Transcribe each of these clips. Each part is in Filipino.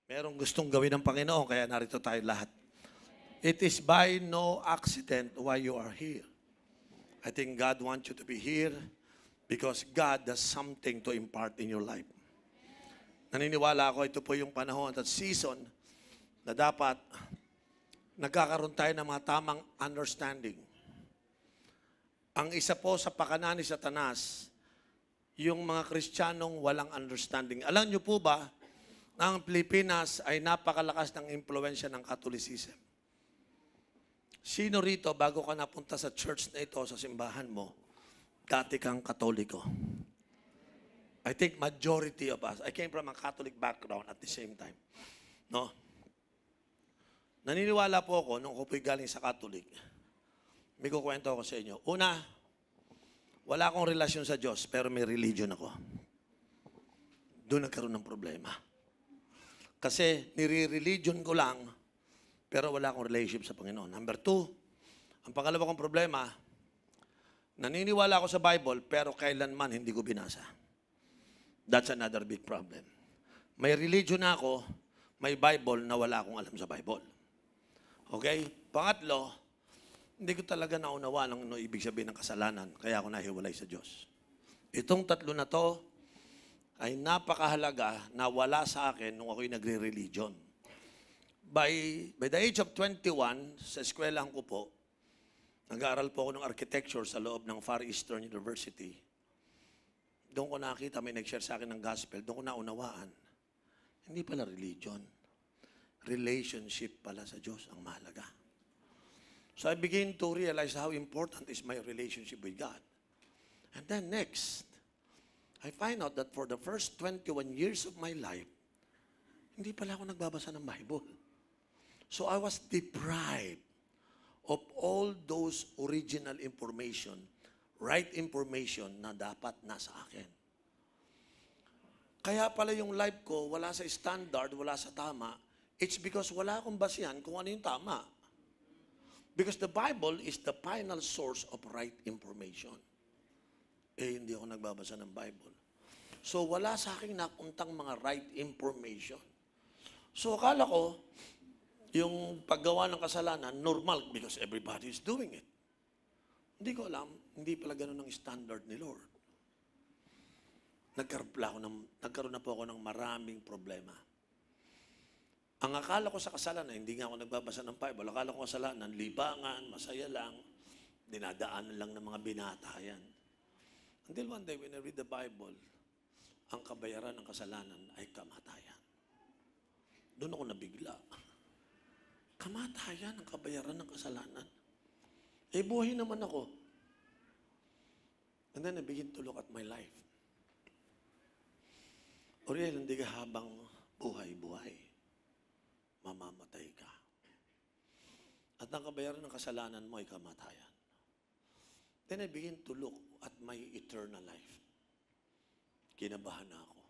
Merong gustong gawin ng Panginoon, kaya narito tayo lahat. It is by no accident why you are here. I think God wants you to be here because God has something to impart in your life. Naniniwala ako, ito po yung panahon at season na dapat nagkakaroon tayo ng mga tamang understanding. Ang isa po sa pakanan ni Satanas, yung mga Kristiyanong walang understanding. Alam niyo po ba, ang Pilipinas ay napakalakas ng impluensya ng Catholicism. Sino rito, bago ka napunta sa church na ito, sa simbahan mo, dati kang Katoliko? I think majority of us, I came from a Catholic background at the same time. No? Naniniwala po ako, nung ako po'y galing sa Catholic, may kukwento ako sa inyo. Una, wala akong relasyon sa Diyos, pero may religion ako. Doon nagkaroon ng problema. Kasi nire-religion ko lang, pero wala akong relationship sa Panginoon. Number two, ang pangalawa kong problema, naniniwala ako sa Bible, pero kailanman hindi ko binasa. That's another big problem. May religion na ako, may Bible na wala akong alam sa Bible. Okay? Pangatlo, hindi ko talaga naunawa ng ibig sabihin ng kasalanan, kaya ako nahiwalay sa Diyos. Itong tatlo na to, ay napakahalaga na wala sa akin nung ako'y nagre-religion. By the age of 21, sa eskwelahan ko po, nag-aaral po ako ng architecture sa loob ng Far Eastern University. Doon ko nakita, may nag-share sa akin ng gospel, doon ko naunawaan. Hindi pala religion. Relationship pala sa Diyos ang mahalaga. So I begin to realize how important is my relationship with God. And then next, I find out that for the first 21 years of my life, hindi pala ako nagbabasa ng Bible. So I was deprived of all those original information, right information na dapat nasa akin. Kaya pala yung life ko, wala sa standard, wala sa tama, it's because wala akong basihan kung ano yung tama. Because the Bible is the final source of right information. Hindi ako nagbabasa ng Bible. So, wala sa akin napuntang mga right information. So, akala ko, yung paggawa ng kasalanan, normal because everybody is doing it. Hindi ko alam, hindi pala ganun ang standard ni Lord. Nagkaroon na po ako ng maraming problema. Ang akala ko sa kasalanan, hindi nga ako nagbabasa ng Bible. Akala ko kasalanan, libangan, masaya lang, dinadaanan lang ng mga binata yan. Until one day, when I read the Bible, ang kabayaran ng kasalanan ay kamatayan. Doon ako nabigla. Kamatayan ang kabayaran ng kasalanan. Buhay naman ako. And then I begin to look at my life. Oriel, hindi ka habang buhay-buhay. Mamamatay ka. At ang kabayaran ng kasalanan mo ay kamatayan. Then I begin to look at my eternal life. Kinabahan na ako.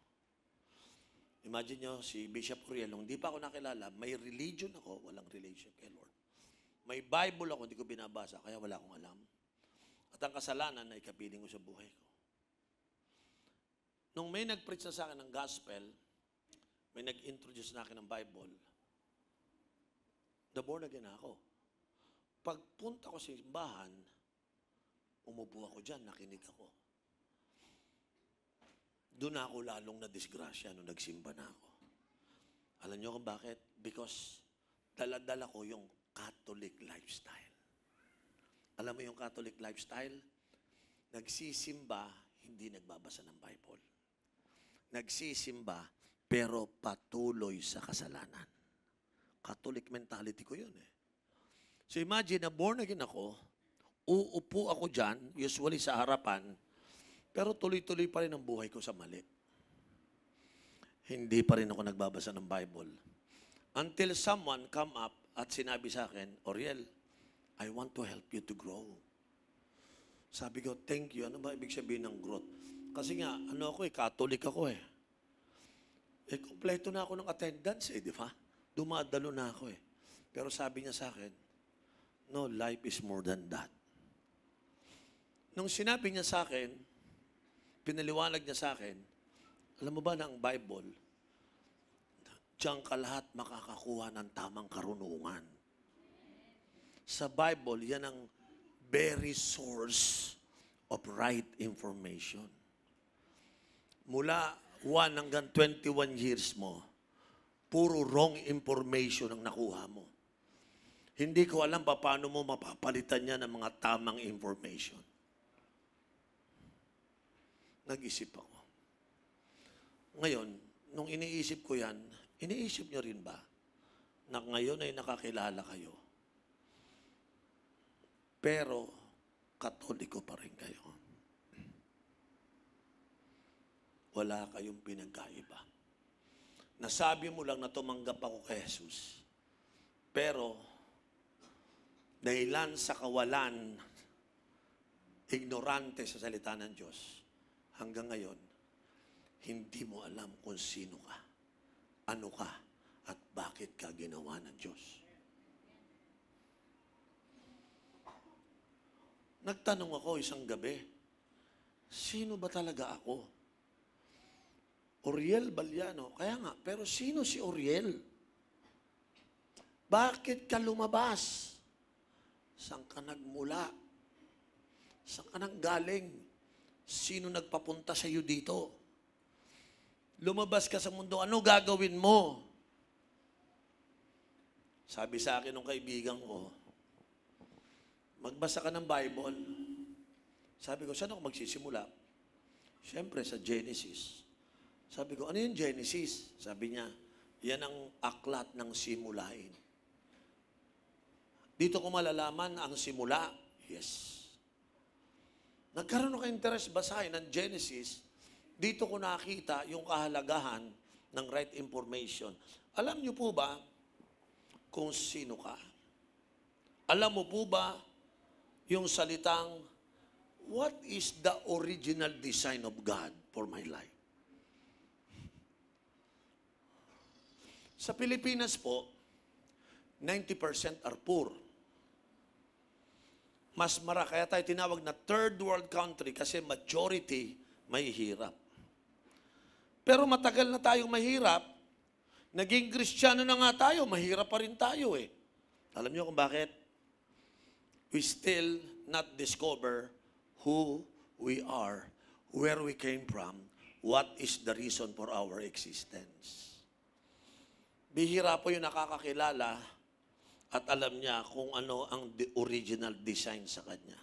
Imagine nyo, si Bishop Oriel, nung di pa ako nakilala, may religion ako, walang relationship kay Lord. May Bible ako, hindi ko binabasa, kaya wala akong alam. At ang kasalanan ay kapiling ko sa buhay ko. Nung may nag-preach na sa akin ng gospel, may nag-introduce na akin ng Bible, born again ako. Pagpunta ko sa simbahan, umupo ako dyan, nakinig ako. Doon ako lalong na-disgrasya nung nagsimba na ako. Alam niyo kung bakit? Because dala-dala ko yung Catholic lifestyle. Alam mo yung Catholic lifestyle? Nagsisimba, hindi nagbabasa ng Bible. Nagsisimba, pero patuloy sa kasalanan. Catholic mentality ko yun eh. So imagine na born again ako, uupo ako dyan, usually sa harapan, pero tuloy-tuloy pa rin ang buhay ko sa mali. Hindi pa rin ako nagbabasa ng Bible. Until someone come up at sinabi sa akin, Oriel, I want to help you to grow. Sabi ko, thank you. Ano ba ibig sabihin ng growth? Kasi nga, Catholic ako eh. Kompleto na ako ng attendance eh, di ba? Dumadalo na ako eh. Pero sabi niya sa akin, no, life is more than that. Nung sinabi niya sa akin, pinaliwanag niya sa akin, alam mo ba na ang Bible, Diyan ka lahat makakakuha ng tamang karunungan. Sa Bible, yan ang very source of right information. Mula 1 hanggang 21 years mo, puro wrong information ang nakuha mo. Hindi ko alam paano mo mapapalitan niya ng mga tamang information. Nag-isip ako. Ngayon, nung iniisip ko yan, iniisip niyo rin ba na ngayon ay nakakilala kayo? Pero, Katoliko pa rin kayo. Wala kayong pinagkaiba. Nasabi mo lang na tumanggap ako kay Jesus. Pero, dahilan sa kawalan, ignorante sa salita ng Diyos, hanggang ngayon, hindi mo alam kung sino ka, ano ka, at bakit ka ginawa ng Diyos. Nagtanong ako isang gabi, sino ba talaga ako? Oriel Baliano. Kaya nga, pero sino si Oriel? Bakit ka lumabas? Saan ka nagmula? Saan ka nanggaling? Sino nagpapunta sa iyo dito? Lumabas ka sa mundo, ano gagawin mo? Sabi sa akin ng kaibigan ko, magbasa ka ng Bible. Sabi ko, saan ako magsisimula? Siyempre, sa Genesis. Sabi ko, ano yung Genesis? Sabi niya, yan ang aklat ng simulain. Dito ko malalaman ang simula. Yes. Nagkaroon ako interest basahin ng Genesis. Dito ko nakita yung kahalagahan ng right information. Alam niyo po ba kung sino ka? Alam mo po ba yung salitang, what is the original design of God for my life? Sa Pilipinas po, 90% are poor. Kaya tayo tinawag na third world country kasi majority may hirap. Pero matagal na tayong mahirap, naging Kristiyano na nga tayo, mahirap pa rin tayo eh. Alam niyo kung bakit? We still not discover who we are, where we came from, what is the reason for our existence. Bihira po yung nakakakilala at alam niya kung ano ang original design sa kanya.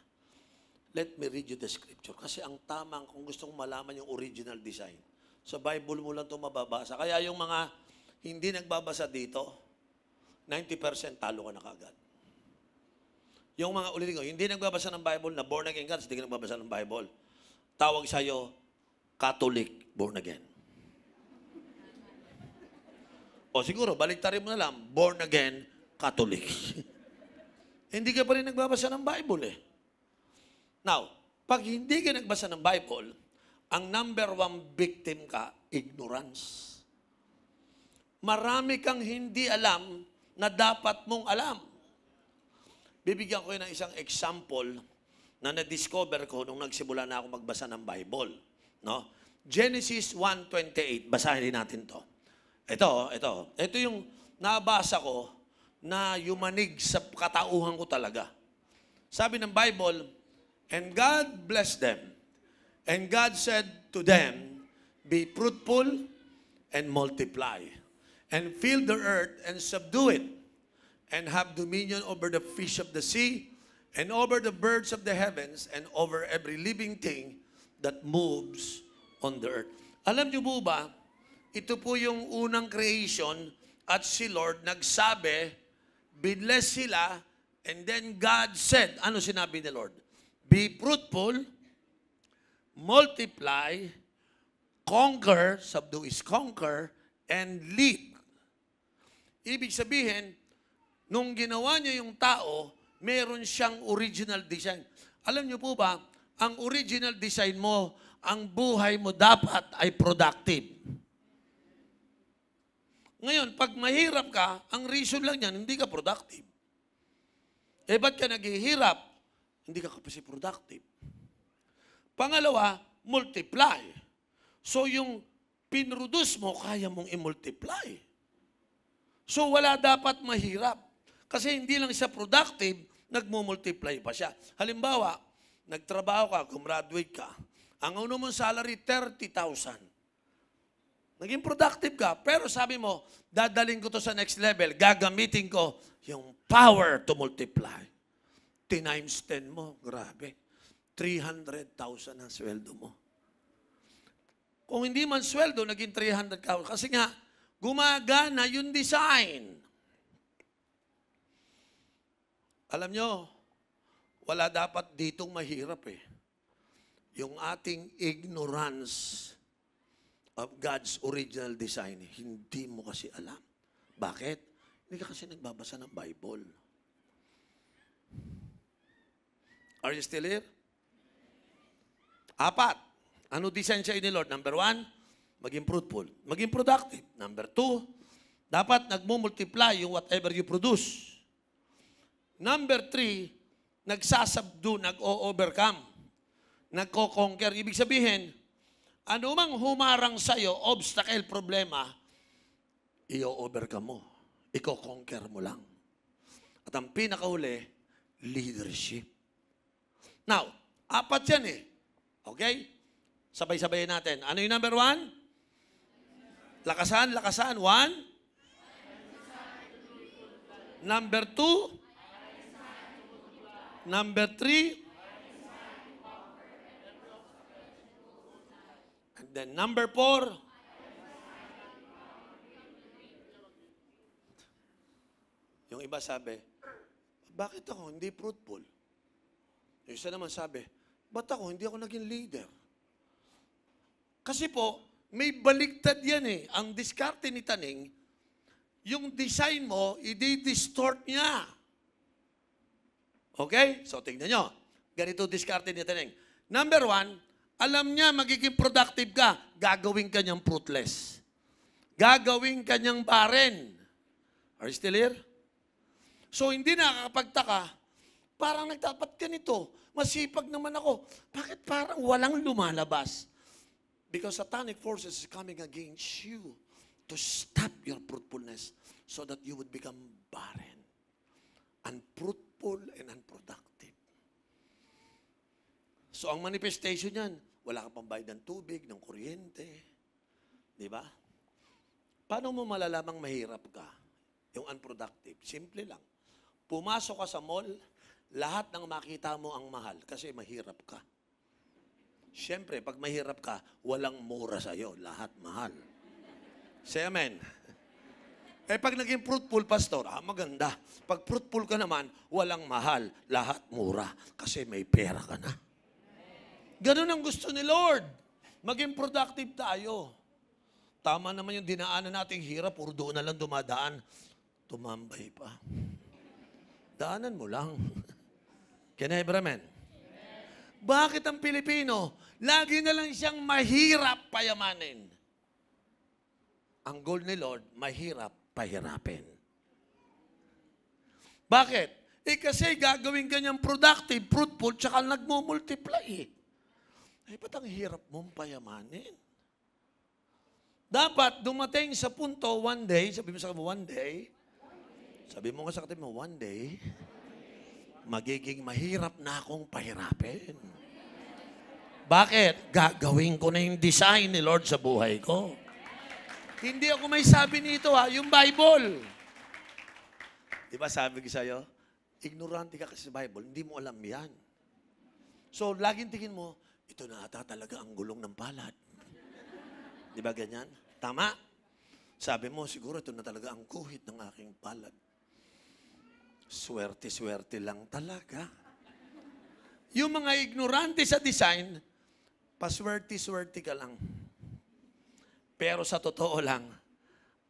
Let me read you the scripture. Kasi ang tamang, kung gusto mong malaman yung original design, sa Bible mo lang ito mababasa. Kaya yung mga hindi nagbabasa dito, 90% talo ka na kagad. Yung mga ulitin ko, hindi nagbabasa ng Bible na born again ka, hindi ka nagbabasa ng Bible. Tawag sa'yo, Catholic born again. O siguro, baliktarin mo na lang, born again Catholic. Hindi ka pa rin nagbabasa ng Bible eh. Now, pag hindi ka nagbasa ng Bible, ang number one victim ka, ignorance. Marami kang hindi alam na dapat mong alam. Bibigyan ko ng isang example na na-discover ko nung nagsimula na ako magbasa ng Bible. No? Genesis 1:28. Basahin natin to. Ito yung nabasa ko na yumanig sa katauhan ko talaga. Sabi ng Bible, and God blessed them. And God said to them, be fruitful and multiply, and fill the earth and subdue it, and have dominion over the fish of the sea, and over the birds of the heavens, and over every living thing that moves on the earth. Alam niyo po ba, ito po yung unang creation at si Lord nagsabi, binless sila, and then God said, ano sinabi ni Lord? Be fruitful, multiply, conquer, subdue is conquer, and lead. Ibig sabihin, nung ginawa niya yung tao, meron siyang original design. Alam niyo po ba, ang original design mo, ang buhay mo dapat ay productive. Ngayon, pag mahirap ka, ang reason lang yan, hindi ka productive. Eh, ba't ka naghihirap? Hindi ka kasi productive. Pangalawa, multiply. So, yung pinroduce mo, kaya mong i-multiply. So wala dapat mahirap. Kasi hindi lang siya productive, nagmumultiply pa siya. Halimbawa, nagtrabaho ka, gumraduate ka, ang uno mong salary, 30,000. Naging productive ka, pero sabi mo, dadaling ko to sa next level, gagamitin ko yung power to multiply. Times 10 mo, grabe. 300,000 ang sweldo mo. Kung hindi man sweldo, naging 300,000. Kasi nga, gumagana yung design. Alam nyo, wala dapat ditong mahirap eh. Yung ating ignorance of God's original design, hindi mo kasi alam. Bakit? Hindi ka kasi nagbabasa ng Bible. Are you still here? 4, ano design siya ni Lord? Number 1, maging fruitful. Maging productive. Number 2, dapat nagmumultiply yung whatever you produce. Number 3, nagsasubdue, nag-o-overcome, nagko-conquer. Ibig sabihin, ano mang humarang sa'yo, obstacle, problema, i-overcome mo. Iko-conquer mo lang. At ang pinakahuli, leadership. Now, 4 yan eh. Okay? Sabay-sabayin natin. Ano yung number 1? Lakasan, lakasan. 1. Number 2. Number 3. And then number 4. Yung iba sabi, bakit ako hindi fruitful? Yung isa naman sabi, ba't ako hindi ako naging leader? Kasi po, may baliktad yan eh. Ang diskarte ni Taning, yung design mo, i-distort niya. Okay? So, tingnan nyo. Ganito diskarte ni Taning. Number 1, alam niya magiging productive ka, gagawin ka niyang fruitless. Gagawin ka niyang barren. Are you still here? So, hindi nakakapagtaka, parang nagtapat ka nito. Masipag naman ako. Bakit parang walang lumalabas? Because satanic forces is coming against you to stop your fruitfulness so that you would become barren, unfruitful, and unproductive. So, ang manifestation yan, wala ka pang bayad ng tubig, ng kuryente. Di ba? Paano mo malalamang mahirap ka? Yung unproductive. Simple lang. Pumasok ka sa mall, lahat ng makita mo ang mahal kasi mahirap ka. Siyempre, pag mahirap ka, walang mura sa'yo. Lahat mahal. Say amen. Eh, pag naging fruitful, pastor, maganda. Pag fruitful ka naman, walang mahal. Lahat mura kasi may pera ka na. Ganun ang gusto ni Lord. Maging productive tayo. Tama naman yung dinaanan nating hirap, puro doon na lang dumadaan. Tumambay pa. Daanan mo lang. Can I have amen? Bakit ang Pilipino, lagi na lang siyang mahirap payamanin? Ang goal ni Lord, mahirap pahirapin. Bakit? Eh kasi gagawin kanyang productive, fruitful, tsaka nagmumultiply eh. Eh, ba't ang hirap mong payamanin? Dapat dumating sa punto, one day, sabi mo sa kanya, one day, sabi mo nga sa kanya, one day, magiging mahirap na akong pahirapin. Bakit? Gagawin ko na yung design ni Lord sa buhay ko. Hindi ako may sabi nito yung Bible. Di ba sabi ko sa'yo, ignorante ka kasi sa Bible, hindi mo alam yan. So, laging tingin mo, ito na ata talaga ang gulong ng palad. Di ba ganyan? Tama. Sabi mo, siguro ito na talaga ang guhit ng aking palad. Swerte-swerte lang talaga. Yung mga ignorante sa design, paswerte-swerte ka lang. Pero sa totoo lang,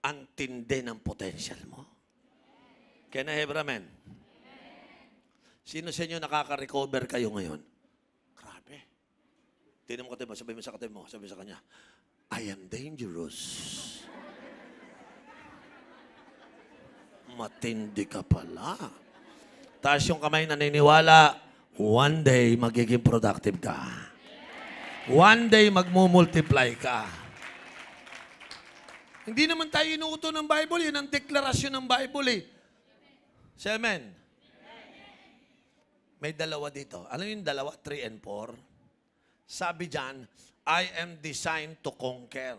ang tindi ng potential mo. Can I have amen? Sino sa inyo nakaka-recover kayo ngayon? Grabe. Tingnan mo katabi mo, sabi mo sa katabi mo, sabi sa kanya, I am dangerous. Matindi ka pala. Taas yung kamay, naniniwala, one day magiging productive ka. One day magmumultiply ka. Hindi naman tayo inuuto ng Bible. Yun ang deklarasyon ng Bible eh. Say amen. May dalawa dito. Alam yung dalawa? 3 and 4. Sabi dyan, I am designed to conquer.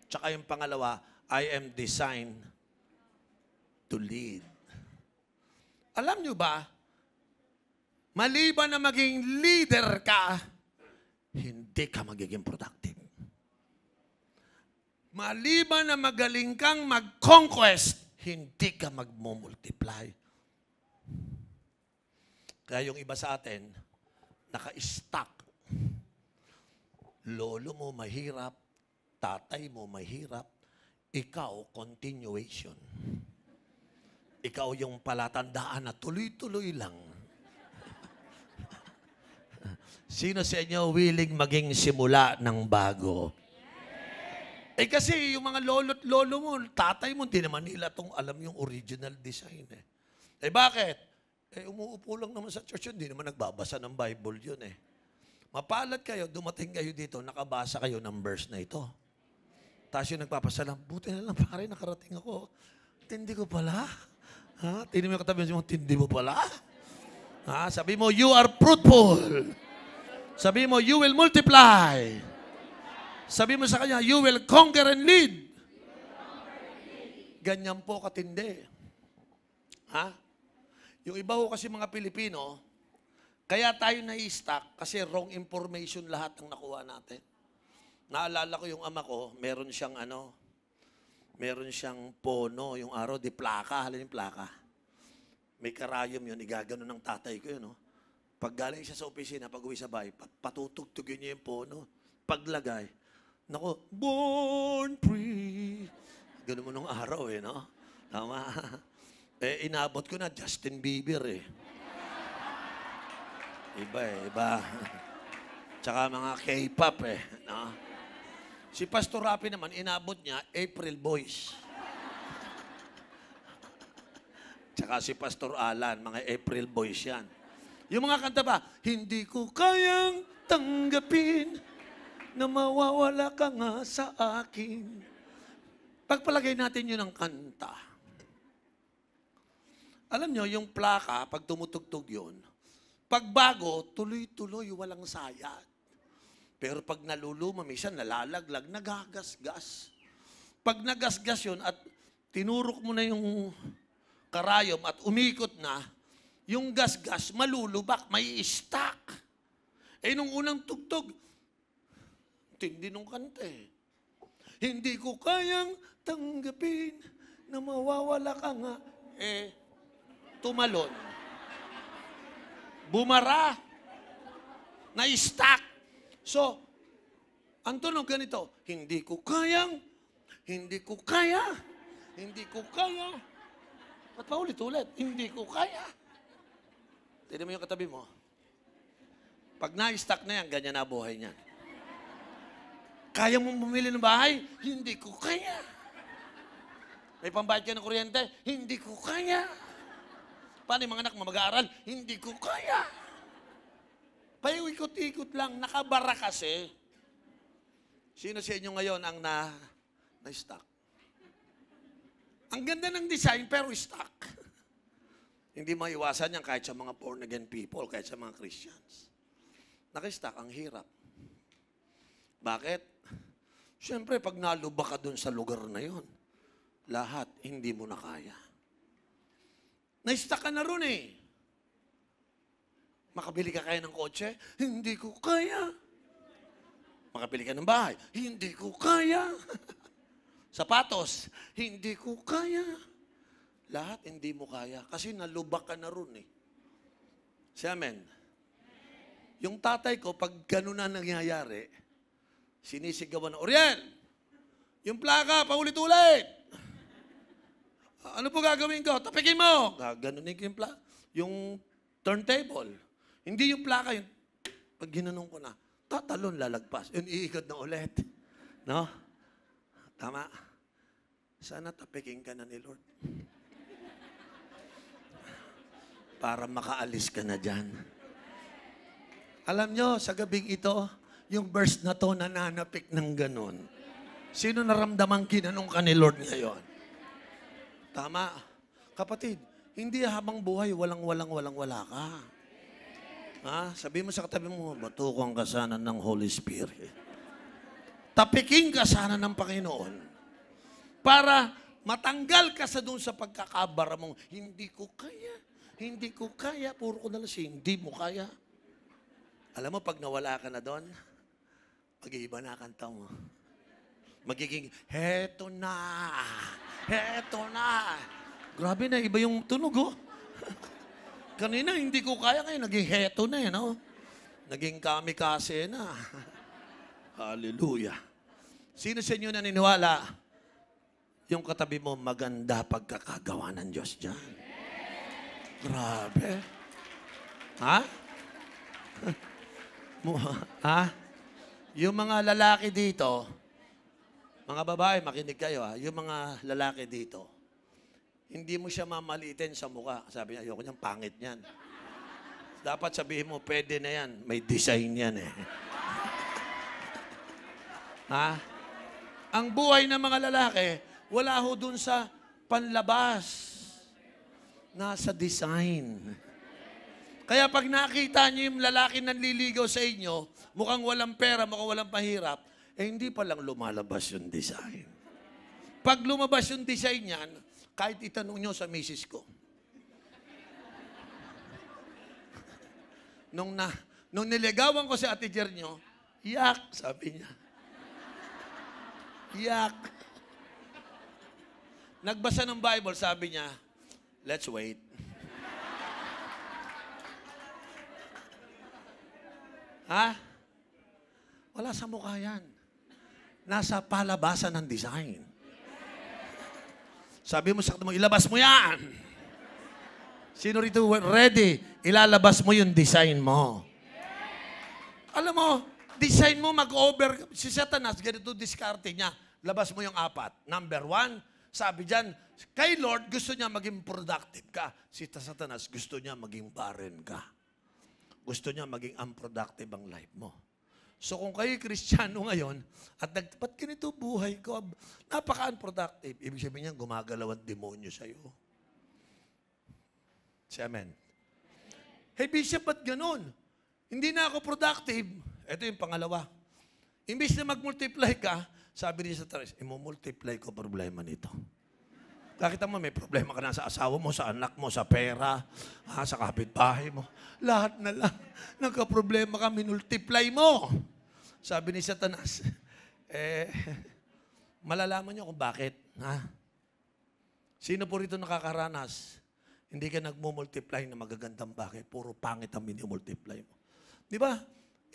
Tsaka yung pangalawa, I am designed to lead. Alam nyo ba, maliban na maging leader ka, hindi ka magiging productive. Maliban na magaling kang mag-conquest, hindi ka mag-multiply. Kaya yung iba sa atin, naka-stuck. Lolo mo mahirap, tatay mo mahirap, ikaw continuation. Ikaw yung palatandaan na tuloy-tuloy lang. Sino sa inyo willing maging simula ng bago? Eh kasi yung mga lolo't lolo mo, tatay mo, hindi naman nila itong alam yung original design eh. Eh bakit? Eh umuupo lang naman sa church yun, hindi naman nagbabasa ng Bible yun eh. Mapalad kayo, dumating kayo dito, nakabasa kayo ng verse na ito. Tapos yung nagpapasalam, buti na lang pare, nakarating ako. Tindi ko pala. Ha? Tindi mo yung katabi mo, tindi mo pala. Ha? Sabi mo, you are fruitful. Sabi mo, you will multiply. Sabi mo sa kanya, you will conquer and lead. Ganyan po katindi. Ha? Yung iba ho kasi mga Pilipino, kaya tayo na-stuck kasi wrong information lahat ang nakuha natin. Naalala ko yung ama ko, meron siyang pono, yung araw, di plaka, halin yung plaka. May karayom yun, igagano ng tatay ko yun, no? Pag galing siya sa opisina, pag uwi sa bahay, patutugtugin niya yung pono. Paglagay, nako, born free. Ganun mo nung araw eh, no? Tama. Eh, inabot ko na Justin Bieber eh. Iba. Tsaka mga K-pop eh, no? Si Pastor Rapi naman, inabot niya April Boys. Tsaka si Pastor Alan, mga April Boys yan. Yung mga kanta ba, hindi ko kayang tanggapin na mawawala ka nga sa akin. Pagpalagay natin yun ang kanta. Alam nyo, yung plaka, pag tumutugtog yun, pagbago, tuloy-tuloy, walang sayad. Pero pag naluluma, minsan nalalaglag, nagagasgas. Pag nagasgas yun at tinurok mo na yung karayom at umikot na, yung gasgas, malulubak, may stuck. Eh, nung unang tugtog, tindi nung kanta eh. Hindi ko kayang tanggapin na mawawala ka nga. Eh, tumalon. Bumara. Na-stuck. So, ang tunog ganito, hindi ko kaya. Ba't pa ulit-ulit? Hindi ko kaya. Tignan mo yung katabi mo. Pag na-stuck na yan, ganyan na buhay niyan. Kaya mong bumili ng bahay? Hindi ko kaya. May pambayad ka ng kuryente? Hindi ko kaya. Paano yung mga anak mo mag-aaral? Hindi ko kaya. Paiikot-ikot lang, nakabara kasi. Sino sa inyo ngayon ang na-stuck? Ang ganda ng design, pero stuck. Hindi maiwasan yan kahit sa mga born-again people, kahit sa mga Christians. Naka-stuck, ang hirap. Bakit? Siyempre, pag nalubak ka dun sa lugar na yon, lahat hindi mo na kaya. Na-stuck ka na ron eh. Makabili ka kaya ng kotse? Hindi ko kaya. Makabili ka ng bahay? Hindi ko kaya. Sapatos? Hindi ko kaya. Lahat hindi mo kaya kasi nalubak ka na ron eh. Say amen. Yung tatay ko, pag gano'n na nangyayari, sinisigawan na, Oriel, yung plaka, paulit-ulit. Ano po gagawin ko? Tapikin mo. Gaganunin ko yung turntable. Hindi yung plaka, yung pag ginanong ko na, tatalon, lalagpas. Yun, iikot na ulit. No? Tama. Sana tapikin ka na ni Lord. Para makaalis ka na dyan. Alam nyo, sa gabing ito, yung verse na to nananapik ng ganon. Sino naramdaman ginanong ka ni Lord ngayon? Tama. Kapatid, hindi habang buhay, wala ka. Ha? Sabi mo sa katabi mo, batukang ka sana ng Holy Spirit. Tapiking ka sana ng Panginoon para matanggal ka sa doon sa pagkakabara mong, hindi ko kaya, puro ko na lang siya, hindi mo kaya. Alam mo, pag nawala ka na doon, mag-iiba na kanta mo. Magiging, heto na. Grabe na, iba yung tunog, oh. Kanina, hindi ko kaya ngayon, naging heto na, no? Naging kamikase na. Hallelujah. Sino sa inyo naniniwala? Yung katabi mo, maganda pagkakagawa ng Diyos dyan. Grabe. Ha? Ha? Yung mga lalaki dito, mga babae, makinig kayo ha. Yung mga lalaki dito, hindi mo siya mamalitin sa mukha. Sabi niya, ayoko niyang pangit niyan. Dapat sabihin mo, pwede na yan. May design yan eh. Ha? Ang buhay ng mga lalaki, wala ho dun sa panlabas. Nasa design. Kaya pag nakita niyo yung lalaki nanliligaw sa inyo, mukhang walang pera, mukhang walang pahirap, hindi pa lang lumalabas yung design. Pag lumabas yung design niyan, kahit itanong nyo sa misis ko. Nung niligawan ko si Ate Jer nyo, yak, sabi niya. Yak. Nagbasa ng Bible, sabi niya, let's wait. Ha? Wala sa mukha yan. Nasa palabasan ng design. Sabi mo sa mo, ilabas mo yan. Sino rito ready? Ilalabas mo yung design mo. Alam mo, design mo mag-over. Si Satanas, ganito diskarte niya. Labas mo yung 4. Number 1, sabi dyan, kay Lord, gusto niya maging productive ka. Si Satanas, gusto niya maging barren ka. Gusto niya maging unproductive ang life mo. So kung kayo Kristiyano ngayon, at ba't ganito buhay ko, napaka-unproductive, ibig sabihin niya, gumagalaw ang demonyo sa'yo. Si Amen. Hey Bishop, ba't ganun? Hindi na ako productive. Ito yung pangalawa. Imbis na mag-multiply ka, sabi niya sa Taris, i-multiply ko problema nito. Kakita mo, may problema ka na sa asawa mo, sa anak mo, sa pera, sa kapitbahay mo. Lahat na lang. Nagka-problema ka, minultiply mo. Sabi ni Satanas, malalaman niyo kung bakit. Ha? Sino po rito nakakaranas? Hindi ka nagmumultiply na magagandang bagay. Puro pangit ang minimultiply mo. Di ba?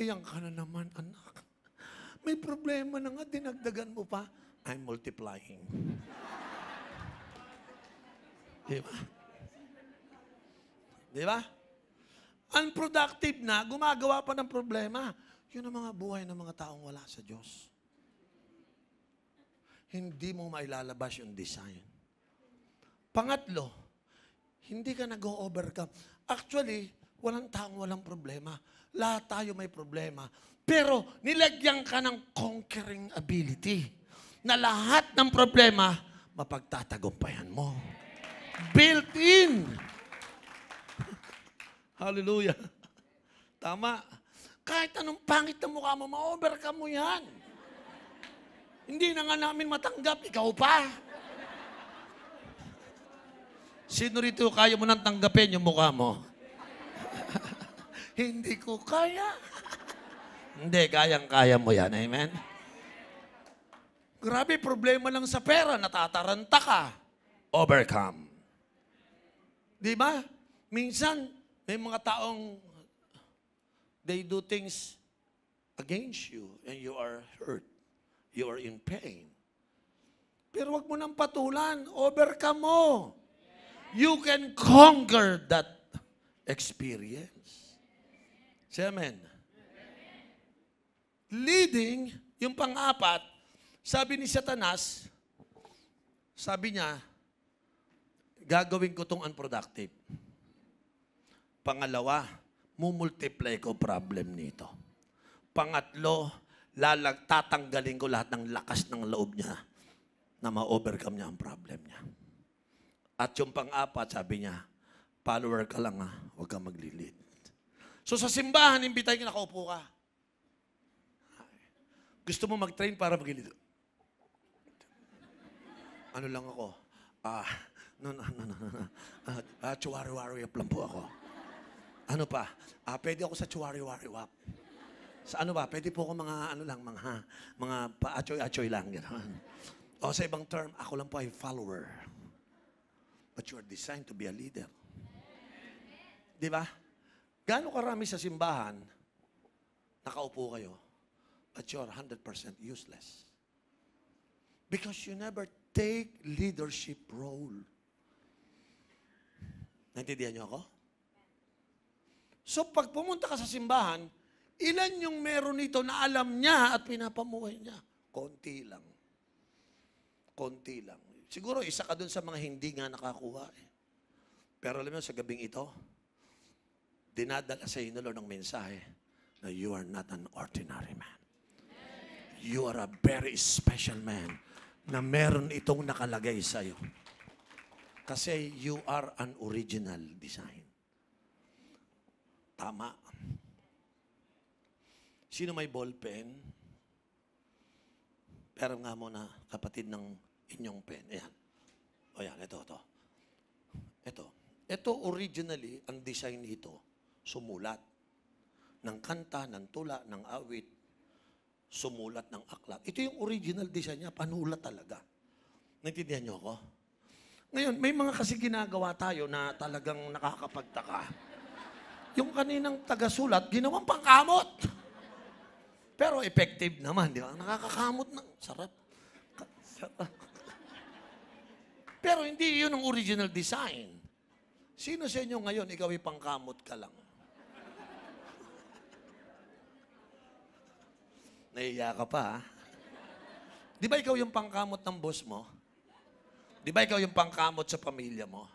Iyan ka na naman, anak. May problema na nga, dinagdagan mo pa. I'm multiplying. Di ba? Di ba? Unproductive na, gumagawa pa ng problema. Yun ang mga buhay ng mga taong wala sa Diyos. Hindi mo mailalabas yung design. Pangatlo, hindi ka nag-overcome. Actually, walang taong walang problema. Lahat tayo may problema. Pero nilagyan ka ng conquering ability na lahat ng problema, mapagtatagumpayan mo. Built in. Hallelujah. Tama. Kahit anong pangit na mukha mo, ma-overcome mo yan. Hindi na nga namin matanggap, ikaw pa. Sino rito kaya mo nang tanggapin yung mukha mo? Hindi ko kaya. Hindi, kayang-kaya mo yan. Amen? Grabe, problema lang sa pera, natataranta ka. Overcome. Di ba? Minsan, may mga taong they do things against you and you are hurt. You are in pain. Pero wag mo nang patulan. Overcome mo. You can conquer that experience. Say amen. Leading, yung pang-4, sabi ni Satanas, sabi niya, gagawin ko tong unproductive. Pangalawa, mumultiply ko problem nito. Pangatlo, tatanggalin ko lahat ng lakas ng loob niya na ma-overcome niya ang problem niya. At yung pang-apat, sabi niya, follower ka lang ha, huwag kang maglilid. So sa simbahan, imbitahin ka, nakaupo ka. Gusto mo mag-train para maglilid? Ano lang ako? Chuwari-wari-wap lang po ako. Ano pa? Pwede ako sa chuwari-wari-wap. Sa ano ba? Pwede po ako mga pa-achoy-achoy lang. Gano'n. O sa ibang term, ako lang po ay follower. But you are designed to be a leader. Di ba? Gaano karami sa simbahan, nakaupo kayo, but you are 100% useless. Because you never take leadership role. Naintindihan niyo ako? So pag pumunta ka sa simbahan, ilan yung meron nito na alam niya at pinapamuhay niya? Konti lang. Konti lang. Siguro isa ka dun sa mga hindi nga nakakuha eh. Pero alam mo, sa gabing ito, dinadala sa inyo, Lord, ng mensahe na you are not an ordinary man. You are a very special man na meron itong nakalagay sa'yo. Kasi you are an original design. Tama. Sino may ballpen? Pero nga muna, kapatid ng inyong pen. Ayan. O yan, ito. Ito originally, ang design nito, sumulat. Ng kanta, ng tula, ng awit, sumulat ng aklat. Ito yung original design niya, panulat talaga. Naintindihan niyo ako? Ngayon, may mga kasi ginagawa tayo na talagang nakakapagtaka. Yung kaninang tagasulat, ginawang pangkamot. Pero effective naman, di ba? Nakakakamot ng sarap. Pero hindi yun ang original design. Sino sa inyo ngayon, ikaw ay pangkamot ka lang? Nahiya ka pa, ha? Di ba ikaw yung pangkamot ng boss mo? Di ba ikaw yung pangkamot sa pamilya mo?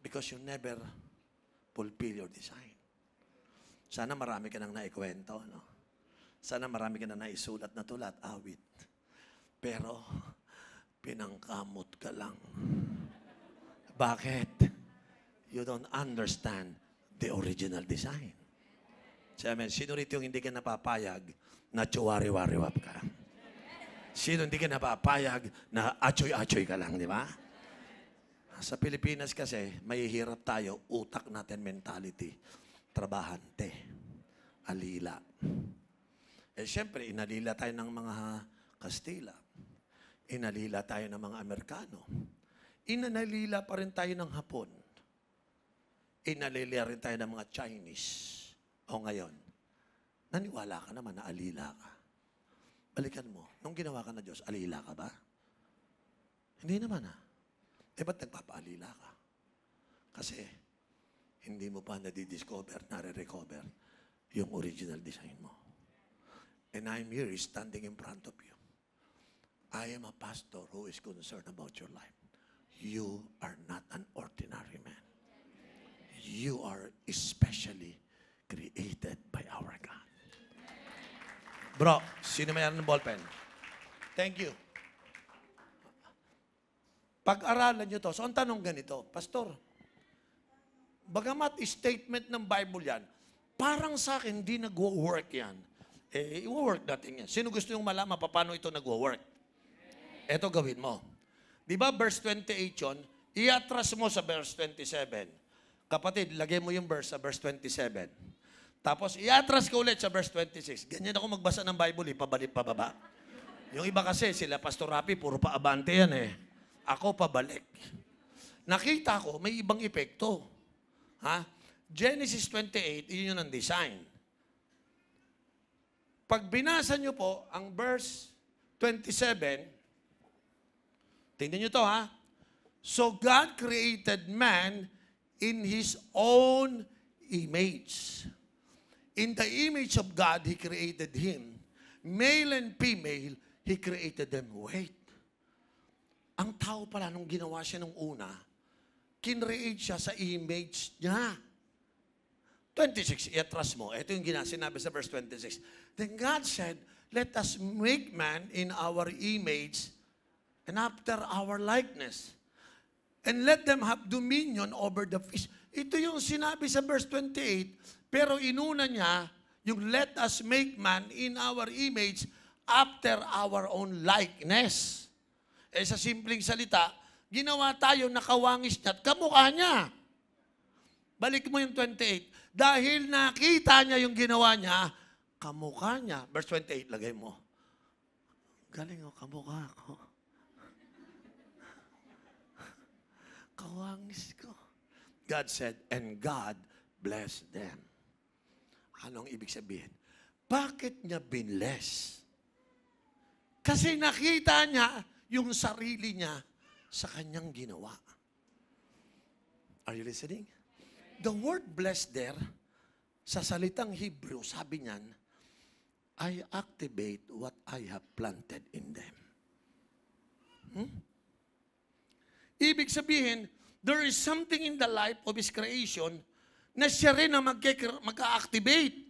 Because you never fulfill your design. Sana marami ka nang naikwento, no? Sana marami ka nang naisulat na tulat, awit. Pero, pinangkamot ka lang. Bakit? You don't understand the original design. Sabi, sino rito yung hindi ka napapayag na chuwari-wari-wap ka? Sino hindi ka napapayag na achoy-achoy ka lang, di ba? Sa Pilipinas kasi, mahihirap tayo, utak natin mentality, trabahante, alila. Eh siyempre, inalila tayo ng mga Kastila. Inalila tayo ng mga Amerikano. Inalila pa rin tayo ng Hapon. Inalila rin tayo ng mga Chinese. O ngayon, naniwala ka naman na alila ka. Balikan mo, nung ginawa ka na Diyos, alila ka ba? Hindi naman Eh, ba't nagpapaalila ka? Kasi, hindi mo pa nadidiscover, nare-recover yung original design mo. And I'm here standing in front of you. I am a pastor who is concerned about your life. You are not an ordinary man. You are especially created by our God. Bro, sino mayroon ng ballpen? Thank you. Pag-aralan nyo to. So, ang tanong ganito, Pastor, bagamat statement ng Bible yan, parang sa akin, hindi nag-work yan. Eh, i-work natin yan. Sino gusto yung malaman paano ito nag-work? Ito gawin mo. Di ba verse 28 yun? I-atras mo sa verse 27. Kapatid, lagay mo yung verse sa verse 27. Tapos, i-atras ka ulit sa verse 26. Ganyan ako magbasa ng Bible, pabalik, pababa. Yung iba kasi, sila Pastor Rapi, puro paabante yan Ako pabalik. Nakita ko, may ibang epekto. Genesis 28, yun ang design. Pag binasa nyo po ang verse 27, tingnan nyo to So God created man in His own image. In the image of God, He created him. Male and female, He created them. Wait. Ang tao pala, nung ginawa siya nung una, kinreate siya sa image niya. 26, iatras mo. Ito yung sinabi sa verse 26. Then God said, let us make man in our image and after our likeness. And let them have dominion over the fish. Ito yung sinabi sa verse 28, pero inuna niya yung let us make man in our image after our own likeness. Sa simpleng salita, ginawa tayo nakawangis niya at kamukha niya. Balik mo yung 28. Dahil nakita niya yung ginawa niya, kamukha niya. Verse 28, lagay mo. Galing o, kamukha ko. Kawangis ko. God said, and God blessed them. Anong ibig sabihin? Bakit niya binless? Kasi nakita niya yung sarili niya sa kanyang ginawa. Are you listening? The word blessed there, sa salitang Hebrew, sabi niyan, I activate what I have planted in them. Ibig sabihin, there is something in the life of His creation na siya rin ang mag-activate.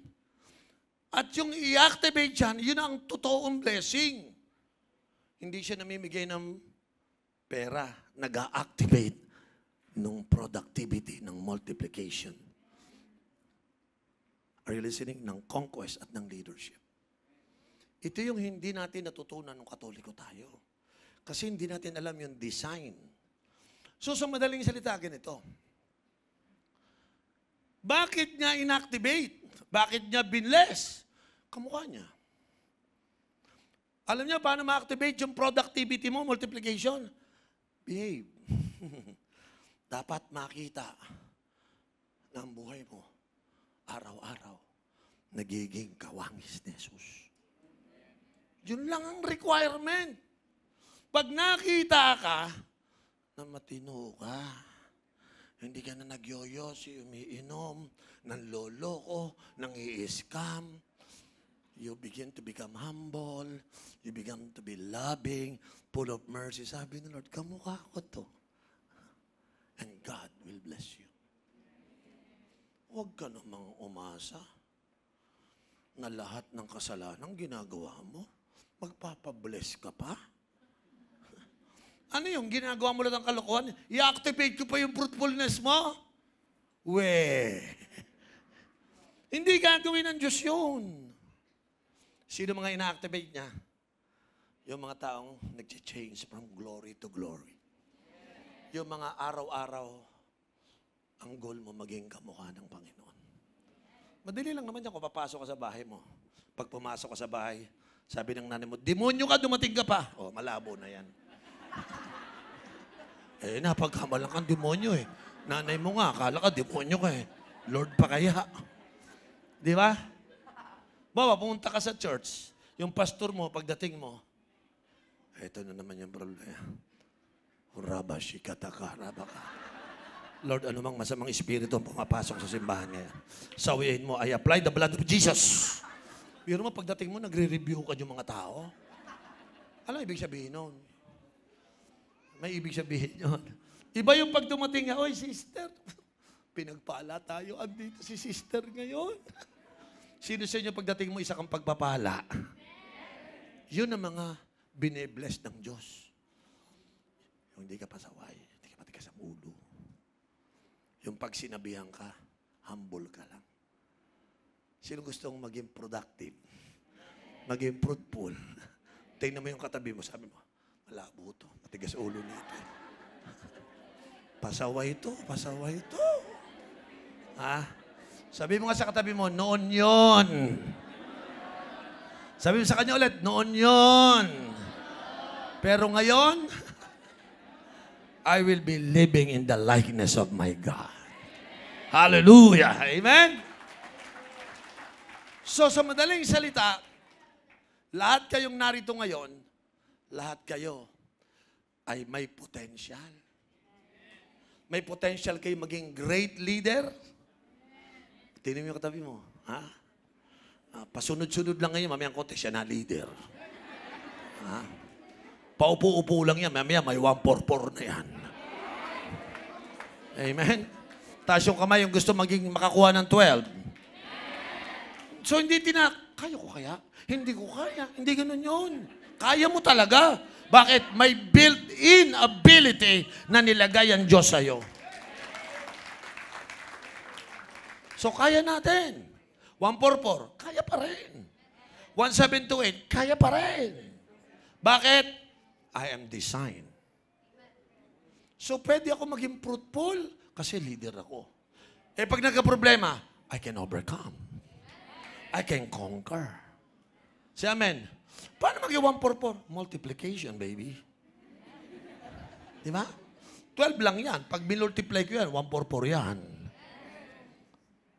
At yung i-activate yan, yun ang totoong blessing. Hindi siya namimigay ng pera, nag-activate ng productivity, ng multiplication. Are you listening? Ng conquest at ng leadership. Ito yung hindi natin natutunan ng Katoliko tayo. Kasi hindi natin alam yung design. So sa madaling salita, ganito. Bakit niya inactivate? Bakit niya binless? Kamukha niya. Alam niya paano ma-activate yung productivity mo, multiplication? Behave. Dapat makita na ang buhay mo, araw-araw, nagiging kawangis ni Jesus. Yun lang ang requirement. Pag nakita ka, na matino ka, hindi ka na nagyoyosi, umiinom, nanloloko, nang-i-scam, you begin to become humble, you begin to be loving, full of mercy. Sabi ng Lord, kamukha ko to. And God will bless you. Huwag ka namang umasa na lahat ng kasalanan ginagawa mo, magpapabless ka pa. Ano yung ginagawa mo lang ng kalokohan? I-activate ko pa yung fruitfulness mo? Hindi gagawin ng Diyos yun. Sino mga ina-activate niya? Yung mga taong nag-change from glory to glory. Yung mga araw-araw, ang goal mo maging kamukha ng Panginoon. Madali lang naman yan kung papasok ka sa bahay mo. Pag pumasok ka sa bahay, sabi ng nanay mo, demonyo ka, dumating ka pa. O, malabo na yan. Napagkamalang kang demonyo eh. Nanay mo nga, akala ka demonyo ka eh. Lord pa kaya. Di ba? Bawa, pumunta ka sa church, yung pastor mo, pagdating mo, ito na naman yung problema. Lord, anumang masamang espiritu ang pumapasok sa simbahan ngayon. Sawiin mo, I apply the blood of Jesus. Pero mo, pagdating mo, nagre-review ka yung mga tao. Ano ibig sabihin nun? May ibig sabihin yun. Iba yung pag dumating nga, oy, sister, pinagpala tayo. Andito si sister ngayon. Sino sa inyo pagdating mo, isa kang pagpapala? Yun ang mga bine-bless ng Diyos. Yung hindi ka pasaway, hindi ka matigas ang ulo. Yung pag sinabihan ka, humble ka lang. Sino gustong maging productive? Maging fruitful? Tingnan mo yung katabi mo, sabi mo, malabo to, matigas ulo nito. Pasaway to, pasaway to. Ha? Sabi mo nga sa katabi mo, noon yon. Sabi mo sa kanya ulit, noon yon. Pero ngayon, I will be living in the likeness of my God. Hallelujah. Amen? So sa madaling salita, lahat kayong narito ngayon, lahat kayo ay may potential. May potential kayo maging great leader. Tingnan mo yung katabi mo. Ha? Pasunod-sunod lang ngayon, mamayang konti siya na leader. Ha? Paupo-upo lang yan, mamaya may 144 na yan. Amen? Taas yung kamay yung gusto maging makakuha ng 12. So hindi kaya ko kaya? Hindi ko kaya. Hindi ganun yun. Kaya mo talaga. Bakit? May built-in ability na nilagay ang Diyos sa'yo. So kaya natin. 144, kaya pa rin. 1728, kaya pa rin. Bakit? I am designed. So pwede ako maging fruitful kasi leader ako. Eh pag nagka-problema, I can overcome. I can conquer. Say amen. Paano maging 144? Multiplication, baby. Di ba? 12 lang yan. Pag multiply ko yan, 144 yan.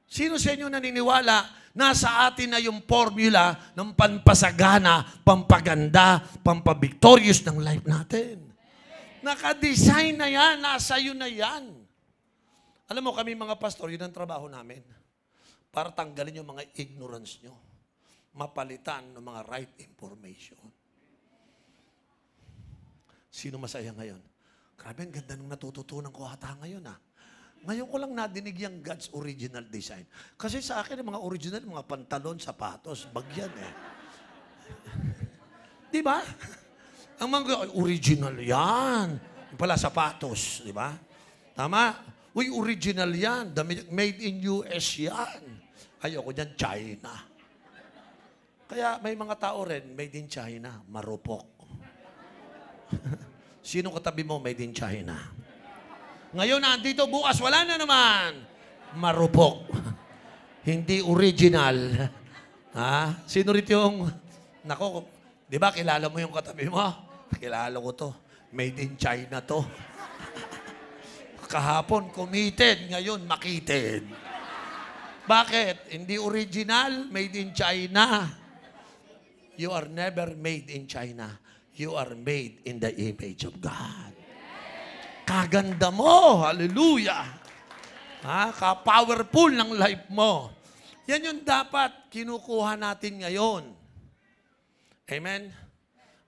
Sino sa inyo naniniwala nasa atin na yung formula ng pampasagana, pampaganda, pampabictorious ng life natin? Nakadesign na yan. Nasa iyo na yan. Alam mo, kami mga pastor, yun ang trabaho namin. Para tanggalin yung mga ignorance nyo. Mapalitan ng mga right information. Sino masaya ngayon? Grabe, ang ganda ng natututunan ko ata ngayon, ah. Ngayon ko lang nadinig yung God's original design. Kasi sa akin, mga original, mga pantalon, sapatos, bagyan eh. Di ba? Ang mga original yan. Yung pala, sapatos. Di ba? Tama? Uy, original yan. Made in US yan. Ayoko dyan, China. Kaya may mga tao rin, made in China, marupok. Sino katabi mo, made in China? Ngayon, nandito, bukas, wala na naman. Marupok. Hindi original. Ha? Sino rito yung, nako, di ba, kilala mo yung katabi mo? Kilala ko to. Made in China to. Kahapon, committed. Ngayon, makitid. Bakit? Hindi original, made in China. You are never made in China. You are made in the image of God. Kaganda mo. Hallelujah. Ha? Ka-powerful ng life mo. Yan yung dapat kinukuha natin ngayon. Amen?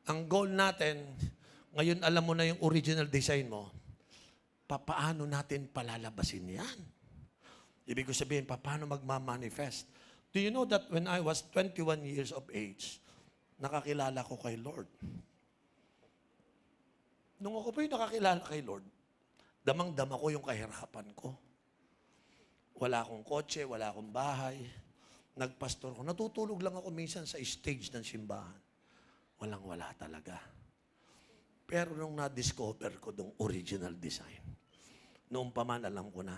Ang goal natin, ngayon alam mo na yung original design mo, paano natin palalabasin yan? Ibig ko sabihin, paano magmamanifest? Do you know that when I was 21 years of age, nakakilala ko kay Lord? Nung ako po yung nakakilala kay Lord, damang-dama ko yung kahirapan ko. Wala akong kotse, wala akong bahay. Nagpastor ko. Natutulog lang ako minsan sa stage ng simbahan. Walang-wala talaga. Pero nung na-discover ko dong original design, noong pa man alam ko na,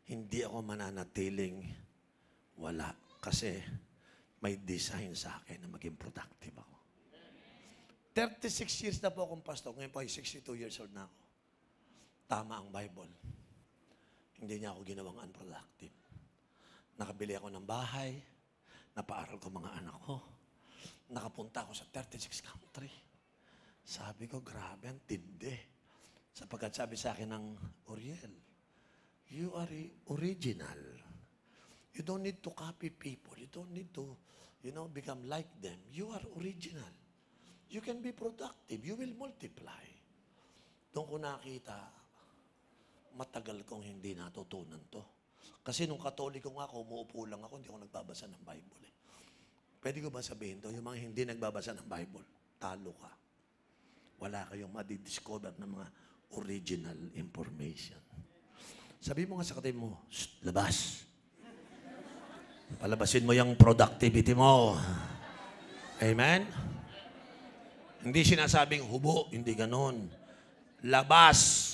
hindi ako mananatiling wala. Kasi may design sa akin na maging productive ako. 36 years na po akong pastor. Ngayon po ay 62 years old na ako. Tama ang Bible. Hindi niya ako ginawang unproductive. Nakabili ako ng bahay, napaaral ko mga anak ko, nakapunta ako sa 36 country. Sabi ko, grabe, ang tindi. Sapagkat sabi sa akin ng Uriel, you are original. You don't need to copy people. You don't need to, become like them. You are original. You can be productive. You will multiply. Doon ko nakita, matagal kong hindi natutunan to. Kasi nung Katoliko nga ako, umuupo lang ako, hindi ako nagbabasa ng Bible. Eh. Pwede ko ba sabihin to? Yung mga hindi nagbabasa ng Bible, talo ka. Wala kayong madidiscover ng mga original information. Sabi mo nga sa katabi mo, labas. Palabasin mo yung productivity mo. Amen? Hindi sinasabing hubo, hindi ganon. Labas.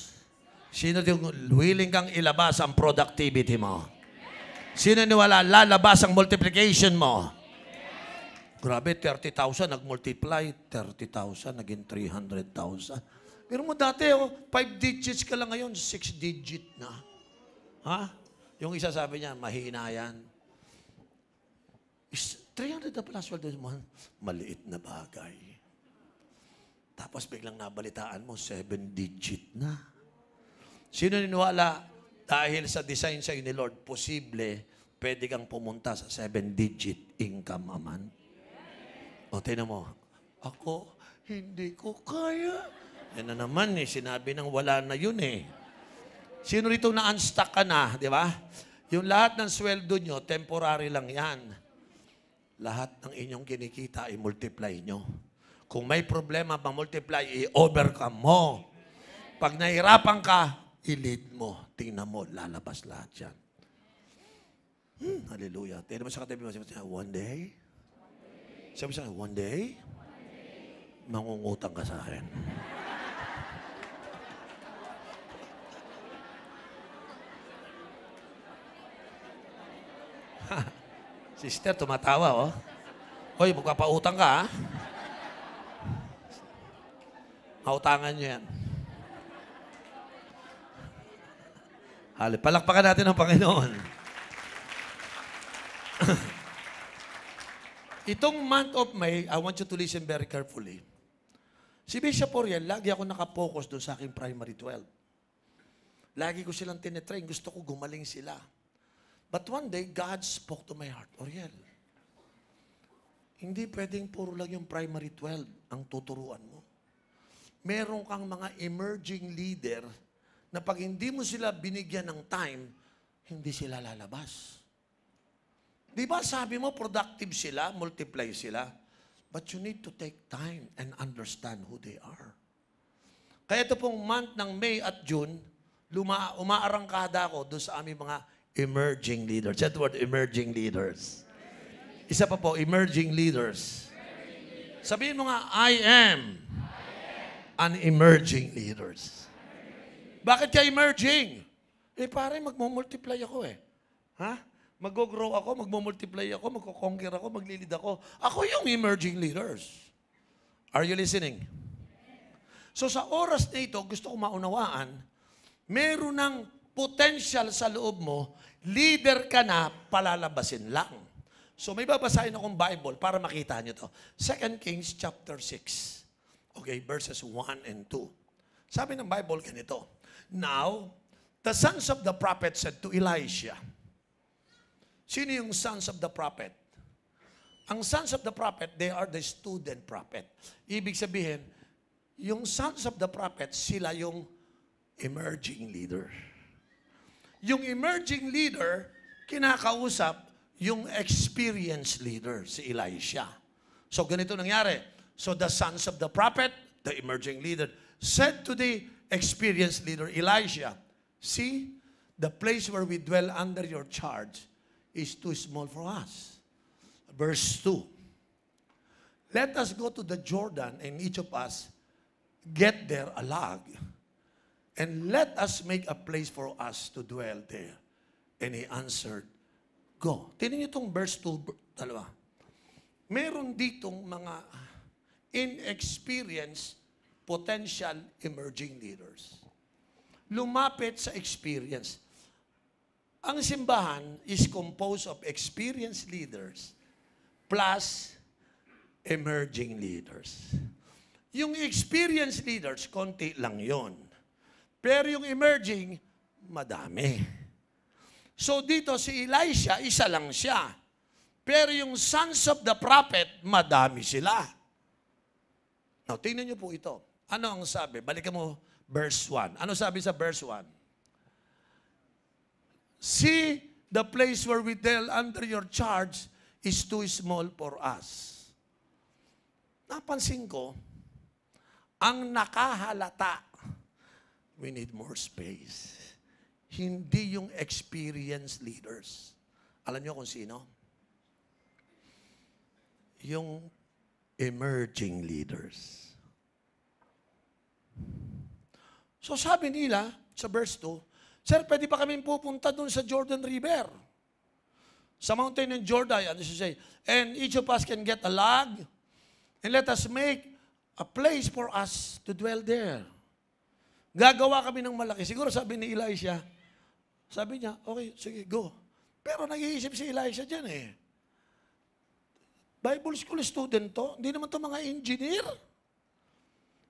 Sino yung willing kang ilabas ang productivity mo? Sino niwala lalabas ang multiplication mo? Grabe, 30,000 nag-multiply, 30,000 naging 300,000. Pero mo dati, 5 digits ka lang ngayon, 6 digit na. Ha? Yung isa sabi niya, mahina yan. 300 na pala sweldo mo, maliit na bagay. Tapos biglang nabalitaan mo, 7 digit na. Sino niniwala dahil sa design sa'yo ni Lord, posible, pwede kang pumunta sa 7-digit income a month? O, tinan mo, ako, hindi ko kaya. Yan na naman eh, sinabi ng wala na yun eh. Sino rito na-unstuck ka na, di ba? Yung lahat ng sweldo nyo, temporary lang yan. Lahat ng inyong kinikita, i-multiply nyo. Kung may problema, pa-multiply, i-overcome mo. Pag nahirapan ka, i-lead mo. Tingnan mo, lalabas lahat yan. Hallelujah. Tingnan mo sa katabi mo, sabi mo, one day? Sabi sa akin, one day? Mangungutang ka sa akin. Sister, tumatawa, oh. Hoy, magpapautang ka, ha? Mautangan nyo yan. Palakpakan natin ang Panginoon. Itong month of May, I want you to listen very carefully. Si Bishop Oriel, lagi ako nakapokus doon sa aking primary 12. Lagi ko silang tinetrain. Gusto ko gumaling sila. But one day, God spoke to my heart, Oriel, hindi pwedeng puro lang yung primary 12 ang tuturuan mo. Meron kang mga emerging leader na pag hindi mo sila binigyan ng time, hindi sila lalabas. Di ba sabi mo, productive sila, multiply sila? But you need to take time and understand who they are. Kaya ito pong month ng May at June, umaarangkada ako doon sa aming mga emerging leaders. That word, emerging leaders. Isa pa po, emerging leaders. Sabihin mo nga, I am an emerging leaders. Bakit ka emerging? Pare, magmumultiply ako eh. Ha? Mag-grow ako, magmumultiply ako, magko-conquer ako, maglilid ako. Ako yung emerging leaders. Are you listening? So sa oras na ito, gusto ko maunawaan, meron ng potential sa loob mo, leader ka na, palalabasin lang. So may babasahin akong Bible para makita nyo to. 2 Kings chapter 6. Okay, verses 1 and 2. Sabi ng Bible ganito, now, the sons of the prophet said to Elisha, sino yung sons of the prophet? Ang sons of the prophet, they are the student prophet. Ibig sabihin, yung sons of the prophet, sila yung emerging leader. Yung emerging leader, kinakausap yung experienced leader, si Elisha. So ganito nangyari. So the sons of the prophet, the emerging leader, said to the experienced leader, Elisha, see, the place where we dwell under your charge is too small for us. Verse 2. Let us go to the Jordan, and each of us get there a log, and let us make a place for us to dwell there. And he answered, go. Tingnan niyo itong verse 2, dalawa. Meron ditong mga inexperienced potential emerging leaders. Lumapit sa experience. Ang simbahan is composed of experienced leaders plus emerging leaders. Yung experienced leaders, konti lang yon. Pero yung emerging, madami. So dito si Elisha, isa lang siya. Pero yung sons of the prophet, madami sila. Now, tingnan niyo po ito. Ano ang sabi? Balikan mo verse 1. Ano sabi sa verse 1? See, the place where we dwell under your charge is too small for us. Napansin ko, ang nakahalata, we need more space. Hindi yung experienced leaders. Alam niyo kung sino? Yung emerging leaders. So sabi nila sa verse 2, Sir, pwede pa kami pupunta doon sa Jordan River. Sa mountain ng Jordan, ano siya say? And each of us can get a log, and let us make a place for us to dwell there. Gagawa kami ng malaki. Siguro sabi ni Elisha, sabi niya, okay, sige, go. Pero nag-iisip si Elisha dyan eh. Bible school student to, hindi naman to mga engineer.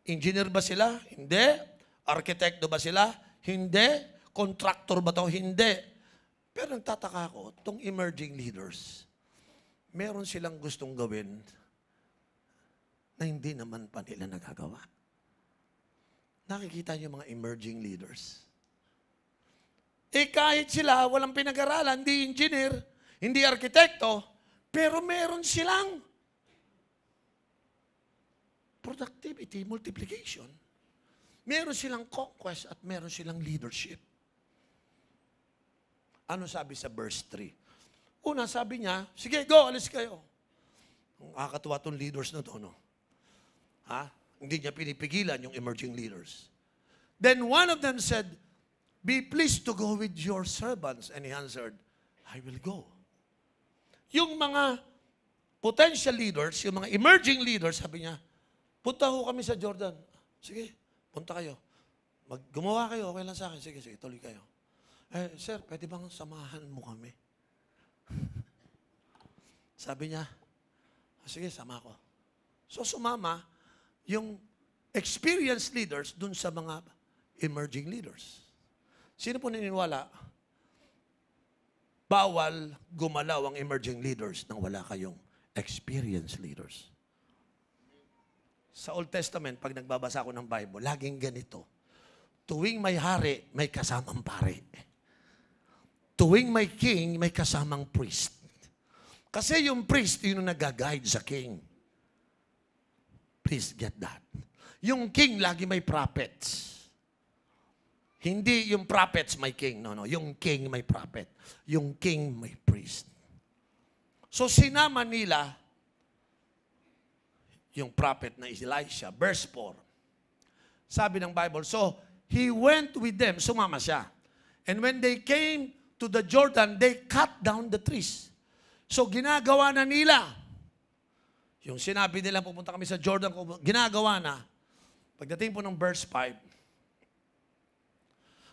Engineer ba sila? Hindi. Arkitekto ba sila? Hindi. Contractor ba to? Hindi. Pero nagtataka ako, itong emerging leaders, meron silang gustong gawin na hindi naman pa nila nagagawa. Nakikita niyo mga emerging leaders. Eh kahit sila, walang pinag-aralan, hindi engineer, hindi arkitekto, pero meron silang productivity, multiplication. Meron silang conquest at meron silang leadership. Ano sabi sa verse 3? Una, sabi niya, sige, go, alis kayo. Nakakatuwa itong leaders na to, no? Ha? Hindi niya pinipigilan yung emerging leaders. Then one of them said, be pleased to go with your servants. And he answered, I will go. Yung mga potential leaders, yung mga emerging leaders, sabi niya, punta ho kami sa Jordan. Sige, punta kayo. Gumawa kayo, okay lang sa akin. Sige, sige, tuloy kayo. Eh, sir, pwede bang samahan mo kami? Sabi niya, sige, sama ko. So, sumama yung experienced leaders dun sa mga emerging leaders. Sino po naniniwala? Bawal gumalaw ang emerging leaders nang wala kayong experienced leaders. Sa Old Testament, pag nagbabasa ako ng Bible, laging ganito. Tuwing may hari, may kasamang pare. Tuwing may king, may kasamang priest. Kasi yung priest, yun ang nag-guide sa king. Please get that. Yung king, lagi may prophets. Hindi yung prophets may king. No, no. Yung king may prophet. Yung king may priest. So, sinama nila yung prophet na Elisha. Verse 4. Sabi ng Bible, so, he went with them. Sumama siya. And when they came to the Jordan, they cut down the trees. So, ginagawa na nila. Yung sinabi nila, pupunta kami sa Jordan, ginagawa na. Pagdating po ng verse 5,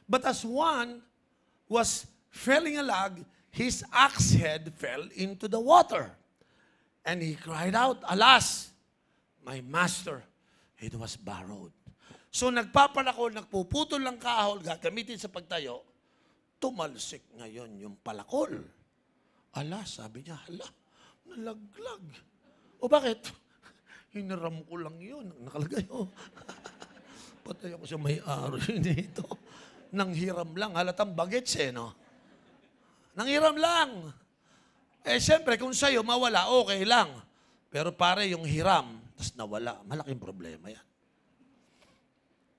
but as one was felling a log, his axe head fell into the water. And he cried out, alas, my master, it was borrowed. So nagpapalakol, nagpuputol ng kahoy, gagamitin sa pagtayo, tumalsik ngayon yung palakol. Alas, sabi niya, hala, nalaglag. O bakit? Hiniram ko lang yun. Nakalagay, oh. Patay ako sa may-ari dito. Nanghiram lang. Halatang bagets eh, no? Nanghiram lang. Eh, siyempre, kung sa'yo mawala, okay lang. Pero pare, yung hiram, tas nawala, malaking problema yan.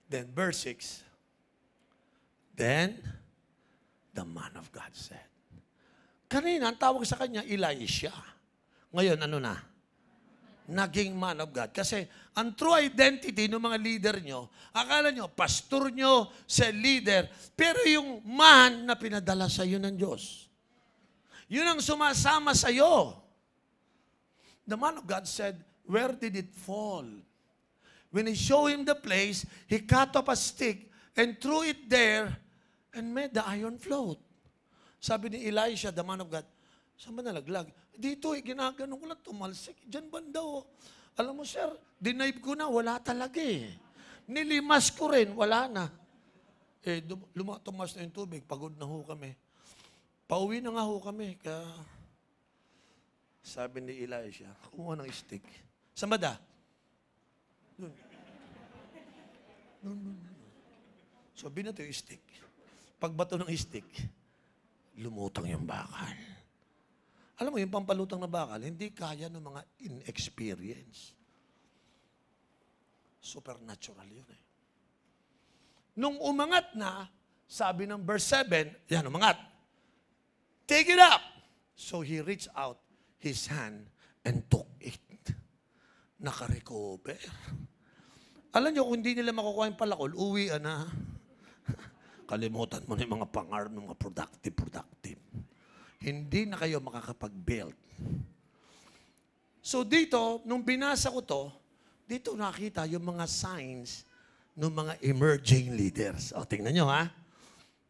Then, verse 6, then, the man of God said, kanina, ang tawag sa kanya, Elisha. Ngayon, ano na? Naging man of God. Kasi, ang true identity ng mga leader nyo, akala nyo, pastor nyo, sa leader, pero yung man na pinadala sa iyo ng Diyos. Yun ang sumasama sa iyo. The man of God said, where did it fall? When he showed him the place, he cut off a stick and threw it there and made the iron float. Sabi ni Elisha, the man of God, saan ba nalaglag? Dito, ginaganon ko lang, tumalsik. Diyan banda, oh. Alam mo, sir, dinive ko na, wala talaga eh. Nilimas ko rin, wala na. Eh, tumas na yung tubig, pagod na ho kami. Pauwi na nga ho kami. Kaya, sabi ni Elisha, kumuha ng stick. Saan ba da? Doon. So, binato yung stick. Pagbato ng stick, lumutang yung bakal. Alam mo, yung pampalutang na bakal, hindi kaya ng mga inexperience. Supernatural yun eh. Nung umangat na, sabi ng verse 7, yan, umangat. Take it up. So he reached out his hand and took it. Nakarecover. Alam nyo, kung hindi nila makukuha yung palakol, uwi na. Kalimutan mo na yung mga pangarap ng mga productive. Hindi na kayo makakapag-build. So dito, nung binasa ko to, dito nakita yung mga signs ng mga emerging leaders. O, tingnan nyo ha.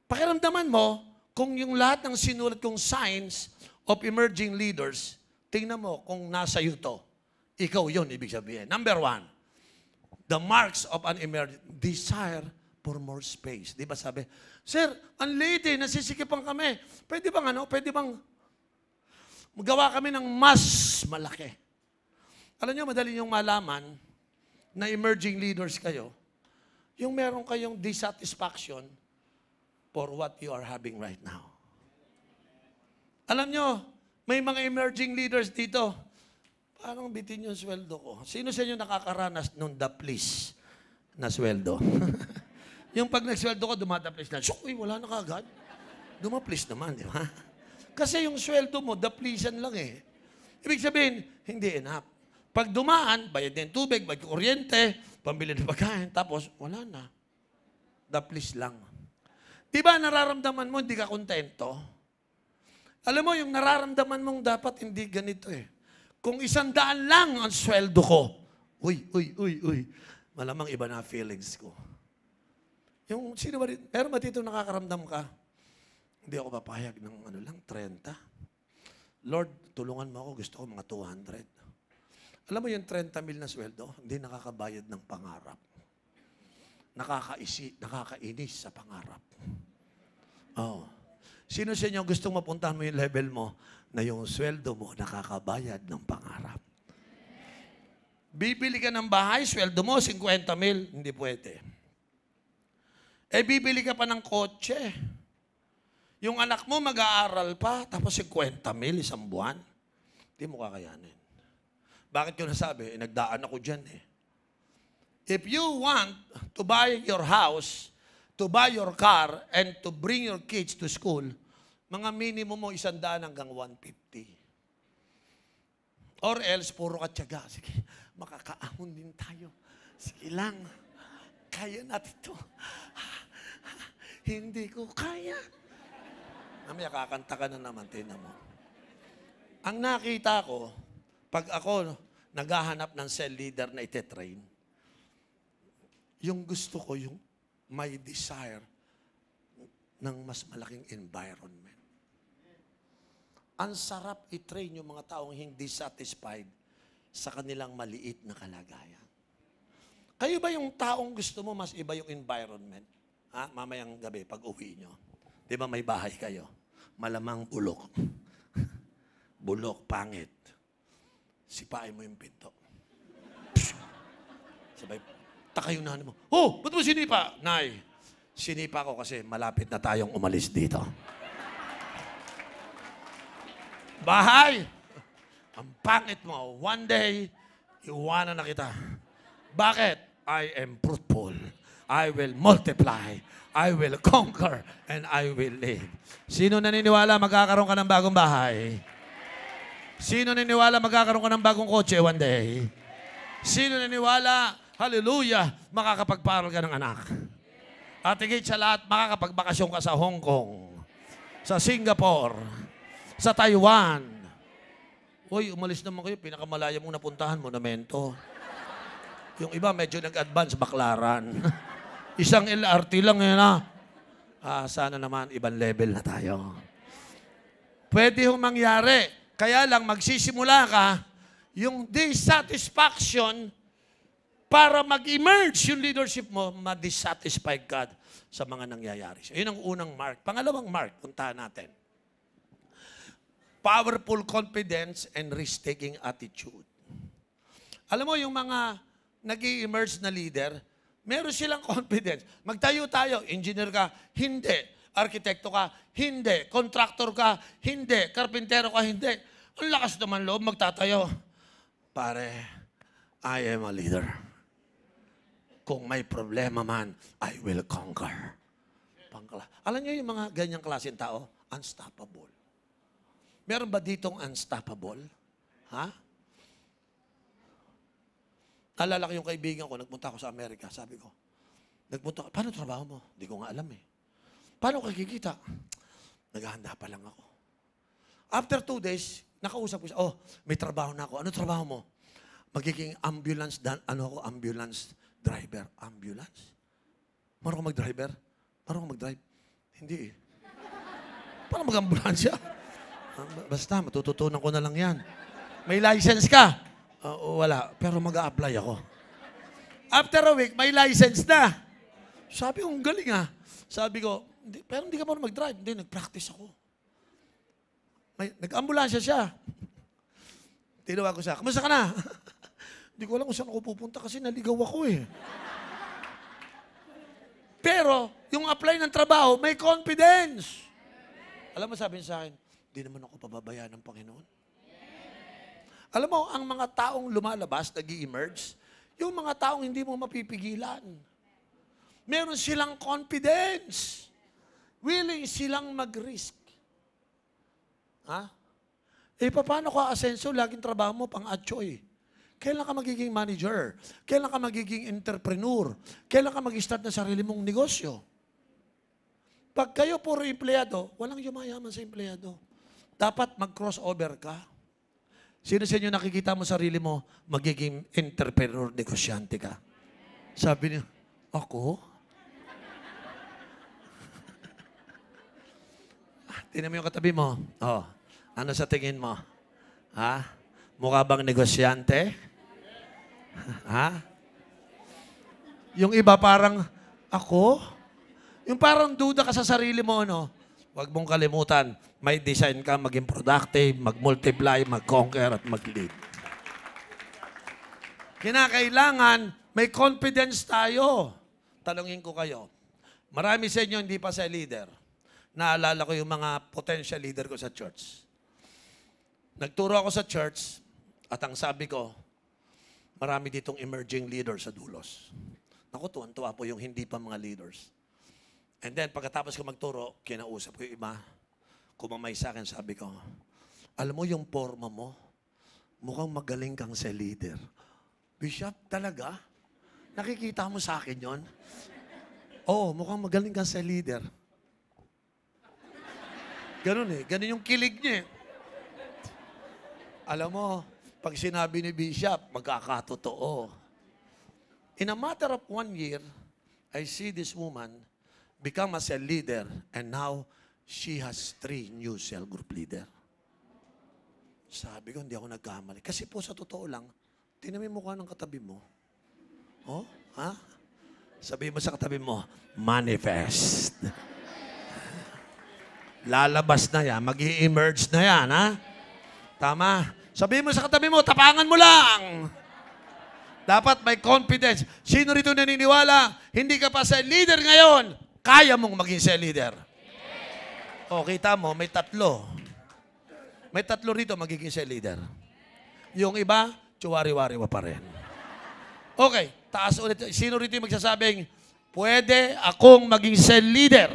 Pakiramdaman mo, kung yung lahat ng sinulat kong signs of emerging leaders, tingnan mo kung nasa iyo to. Ikaw yun, ibig sabihin. Number 1, the marks of an emerging desire for more space. Di ba sabi, sir, ang late, nasisikipan kami. Pwede bang magawa kami ng mas malaki? Alam nyo, madali yung malaman na emerging leaders kayo, yung meron kayong dissatisfaction for what you are having right now. Alam nyo, may mga emerging leaders dito. Parang bitin yung sweldo ko. Sino sa inyo nakakaranas nung daplis na sweldo? Yung pag nagsweldo ko, dumadaplis na. Uy, wala na kagad. Dumaplis naman, di ba? Kasi yung sweldo mo, daplisan lang eh. Ibig sabihin, hindi enough. Pag dumaan, bayad din tubig, bayad kuryente, pambili ng pagkain, tapos wala na. Daplis lang. Di ba nararamdaman mo, hindi ka kontento? Alam mo, yung nararamdaman mong dapat hindi ganito eh. Kung 100 lang ang sweldo ko, uy, malamang iba na feelings ko. Yung, sino ba rin, pero matito nakakaramdam ka, hindi ako papayag ng 30. Lord, tulungan mo ako, gusto ko mga 200. Alam mo yung 30,000 na sweldo, hindi nakakabayad ng pangarap. Nakakainis sa pangarap. Oh. Sino sa inyo gustong mapuntahan mo yung level mo na yung sweldo mo nakakabayad ng pangarap? Bibili ka ng bahay, sweldo mo 50,000, hindi pwede. Bibili ka pa ng kotse. Yung anak mo mag-aaral pa, tapos 50,000 isang buwan. Hindi mo kakayanin. Bakit ko nasabi? Nagdaan ako dyan eh. If you want to buy your house, to buy your car, and to bring your kids to school, mga minimum mo 100 hanggang 150. Or else, puro ka tiyaga. Sige, makakaahon din tayo. Sige lang. Kaya natin ito. Hindi ko kaya. Mamaya kakanta ka na naman, tinan mo. Ang nakita ko, pag ako naghahanap ng cell leader na ite-train, yung gusto ko, yung may desire ng mas malaking environment. Ang sarap i-train yung mga taong hindi satisfied sa kanilang maliit na kalagayan. Kayo ba yung taong gusto mo mas iba yung environment? Ha? Mamayang gabi, pag uwi nyo. Di ba may bahay kayo? Malamang bulok. Bulok, pangit. Sipain mo yung pinto. Sabay, takay yung nanay mo. Oh, ba't mo sinipa? Nay, sinipa ko kasi malapit na tayong umalis dito. Bahay! Ang pangit mo. One day, iwanan na kita. Bakit? I am fruitful. I will multiply. I will conquer. And I will live. Sino naniniwala magkakaroon ka ng bagong bahay? Sino naniniwala magkakaroon ka ng bagong kotse one day? Sino naniniwala, hallelujah, makakapagparal ka ng anak? At higit sa lahat, makakapagbakasyon ka sa Hong Kong, sa Singapore, sa Taiwan. Uy, umalis naman kayo, pinakamalaya mong napuntahan, monumento. Yung iba medyo nag-advance, Baklaran. Isang LRT lang yun sana naman ibang level na tayo. Pwede yung mangyari. Kaya lang magsisimula ka, yung dissatisfaction, para mag-emerge yung leadership mo, ma-dissatisfied ka sa mga nangyayari. So, yun ang unang mark. Pangalawang mark, puntahan natin. Powerful confidence and risk-taking attitude. Alam mo, yung mga nag-i-emerge na leader, meron silang confidence. Magtayo tayo, engineer ka, hindi. Arkitekto ka, hindi. Contractor ka, hindi. Karpintero ka, hindi. Ang lakas naman loob, magtatayo. Pare, I am a leader. Kung may problema man, I will conquer. Alam niyo yung mga ganyang klaseng tao? Unstoppable. Meron ba ditong unstoppable? Ha? Alala ko yung kaibigan ko, nagpunta ako sa Amerika. Sabi ko, nagpunta ko, paano trabaho mo? Hindi ko nga alam eh. Paano ka kikita? Naghahanda pa lang ako. After 2 days, nakausap ko siya, may trabaho na ako. Ano trabaho mo? Magiging ambulance, ambulance driver. Ambulance? Marunong ka mag-driver? Marunong ka mag-drive? Hindi eh. Paano mag-ambulansya? Basta, matututunan ko na lang yan. May license ka? Wala, pero mag-a-apply ako. After a week, may license na. Sabi ko, ang galing Sabi ko, pero hindi ka marunong mag-drive. Hindi, nag-practice ako. Nag-ambulansya siya. Tinawa ko siya, kamusta ka na? Hindi ko alam kung saan ako pupunta kasi naligaw ako eh. Pero, yung apply ng trabaho, may confidence. Alam mo, sabi niya sa akin, di naman ako pababayaan ng Panginoon. Alam mo, ang mga taong lumalabas, nag-i-emerge, yung mga taong hindi mo mapipigilan. Meron silang confidence. Willing silang mag-risk. Ha? Eh, paano ka asenso? Laging trabaho mo pang-atso eh. Kailan ka magiging manager? Kailan ka magiging entrepreneur? Kailan ka mag-start na sarili mong negosyo? Pag kayo puro empleyado, walang yumayaman sa empleyado. Dapat mag-crossover ka. Sino sa inyo nakikita mo sarili mo, magiging entrepreneur, negosyante ka? Sabi niya, ako? Tingnan mo yung katabi mo. Oh, ano sa tingin mo? Ha? Mukha bang negosyante? Ha? Yung iba parang, ako? Yung parang duda ka sa sarili mo, no? Huwag mong kalimutan, may design ka maging productive, mag-multiply, mag-conquer, at mag-lead. Kinakailangan, may confidence tayo. Tanungin ko kayo, marami sa inyo hindi pa sa leader. Naalala ko yung mga potential leader ko sa church. Nagturo ako sa church at ang sabi ko, marami ditong emerging leaders sa dulos. Naku, tuwan-tuwa po yung hindi pa mga leaders. And then, pagkatapos ko magturo, kinausap ko yung iba. Kumamay sa akin, sabi ko, alam mo yung forma mo, mukhang magaling kang sa leader. Bishop, talaga? Nakikita mo sa akin yon? Oo, mukhang magaling kang sa leader. Ganun eh. Ganun yung kilig niya eh. Alam mo, pag sinabi ni Bishop, magkakatotoo. In a matter of 1 year, I see this woman become a cell leader and now she has 3 new cell group leader. Sabi ko, hindi ako nagkamali. Kasi po sa totoo lang, tingnan mo yung mukha ng katabi mo. Oh, ha? Sabihin mo sa katabi mo, manifest. Lalabas na yan, mag-i-emerge na yan, ha? Tama. Sabihin mo sa katabi mo, tapangan mo lang. Dapat may confidence. Sino rito naniniwala, hindi ka pa sa leader ngayon, kaya mong maging sa leader? O, kita mo, may 3. May 3 rito magiging sa leader. Yung iba, tsuwari-wari pa rin. Okay, taas ulit. Sino rito yung magsasabing, pwede akong maging sa leader?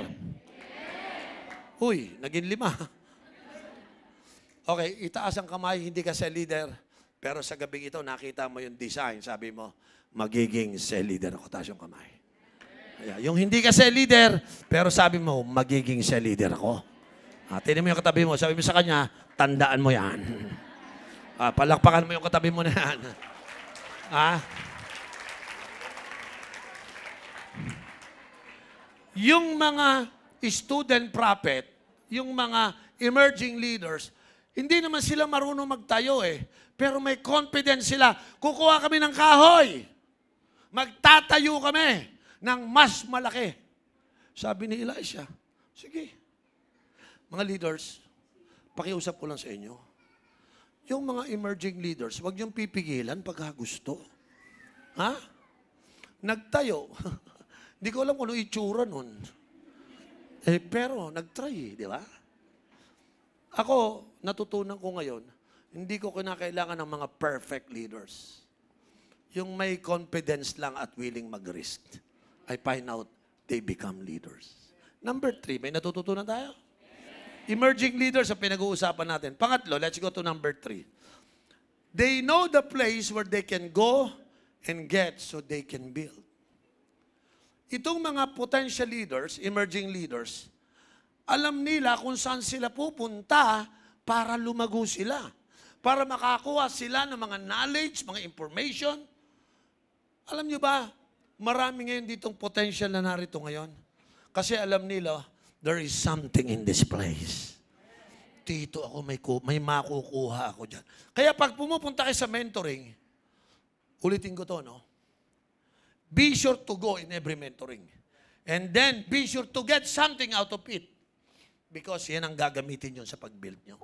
Uy, naging 5. Okay, itaas ang kamay, hindi ka cell leader. Pero sa gabing ito, nakita mo yung design. Sabi mo, magiging cell leader ako. Taas yung kamay. Ayan. Yung hindi ka cell leader, pero sabi mo, magiging cell leader ako. Tingnan mo yung katabi mo. Sabi mo sa kanya, tandaan mo yan. Palakpakan mo yung katabi mo na yan. Yung mga student prophet, yung mga emerging leaders, hindi naman sila marunong magtayo eh. Pero may confidence sila. Kukuha kami ng kahoy. Magtatayo kami ng mas malaki. Sabi ni Elisha, sige. Mga leaders, pakiusap ko lang sa inyo. Yung mga emerging leaders, huwag niyong pipigilan pagka gusto. Ha? Nagtayo. Hindi ko alam kung ano itsura nun. Pero nag-try, di ba? Ako, natutunan ko ngayon, hindi ko kinakailangan ng mga perfect leaders. Yung may confidence lang at willing mag-risk. I find out they become leaders. Number 3, may natututunan tayo? Emerging leaders ang pinag-uusapan natin. Pangatlo, let's go to number 3. They know the place where they can go and get so they can build. Itong mga potential leaders, emerging leaders, alam nila kung saan sila pupunta para lumago sila. Para makakuha sila ng mga knowledge, mga information. Alam nyo ba, marami ngayon ditong potential na narito ngayon. Kasi alam nila, there is something in this place. Dito ako may makukuha ako dyan. Kaya pag pumupunta kayo sa mentoring, ulitin ko to, no? Be sure to go in every mentoring. And then, be sure to get something out of it. Because yan ang gagamitin nyo sa pag-build nyo.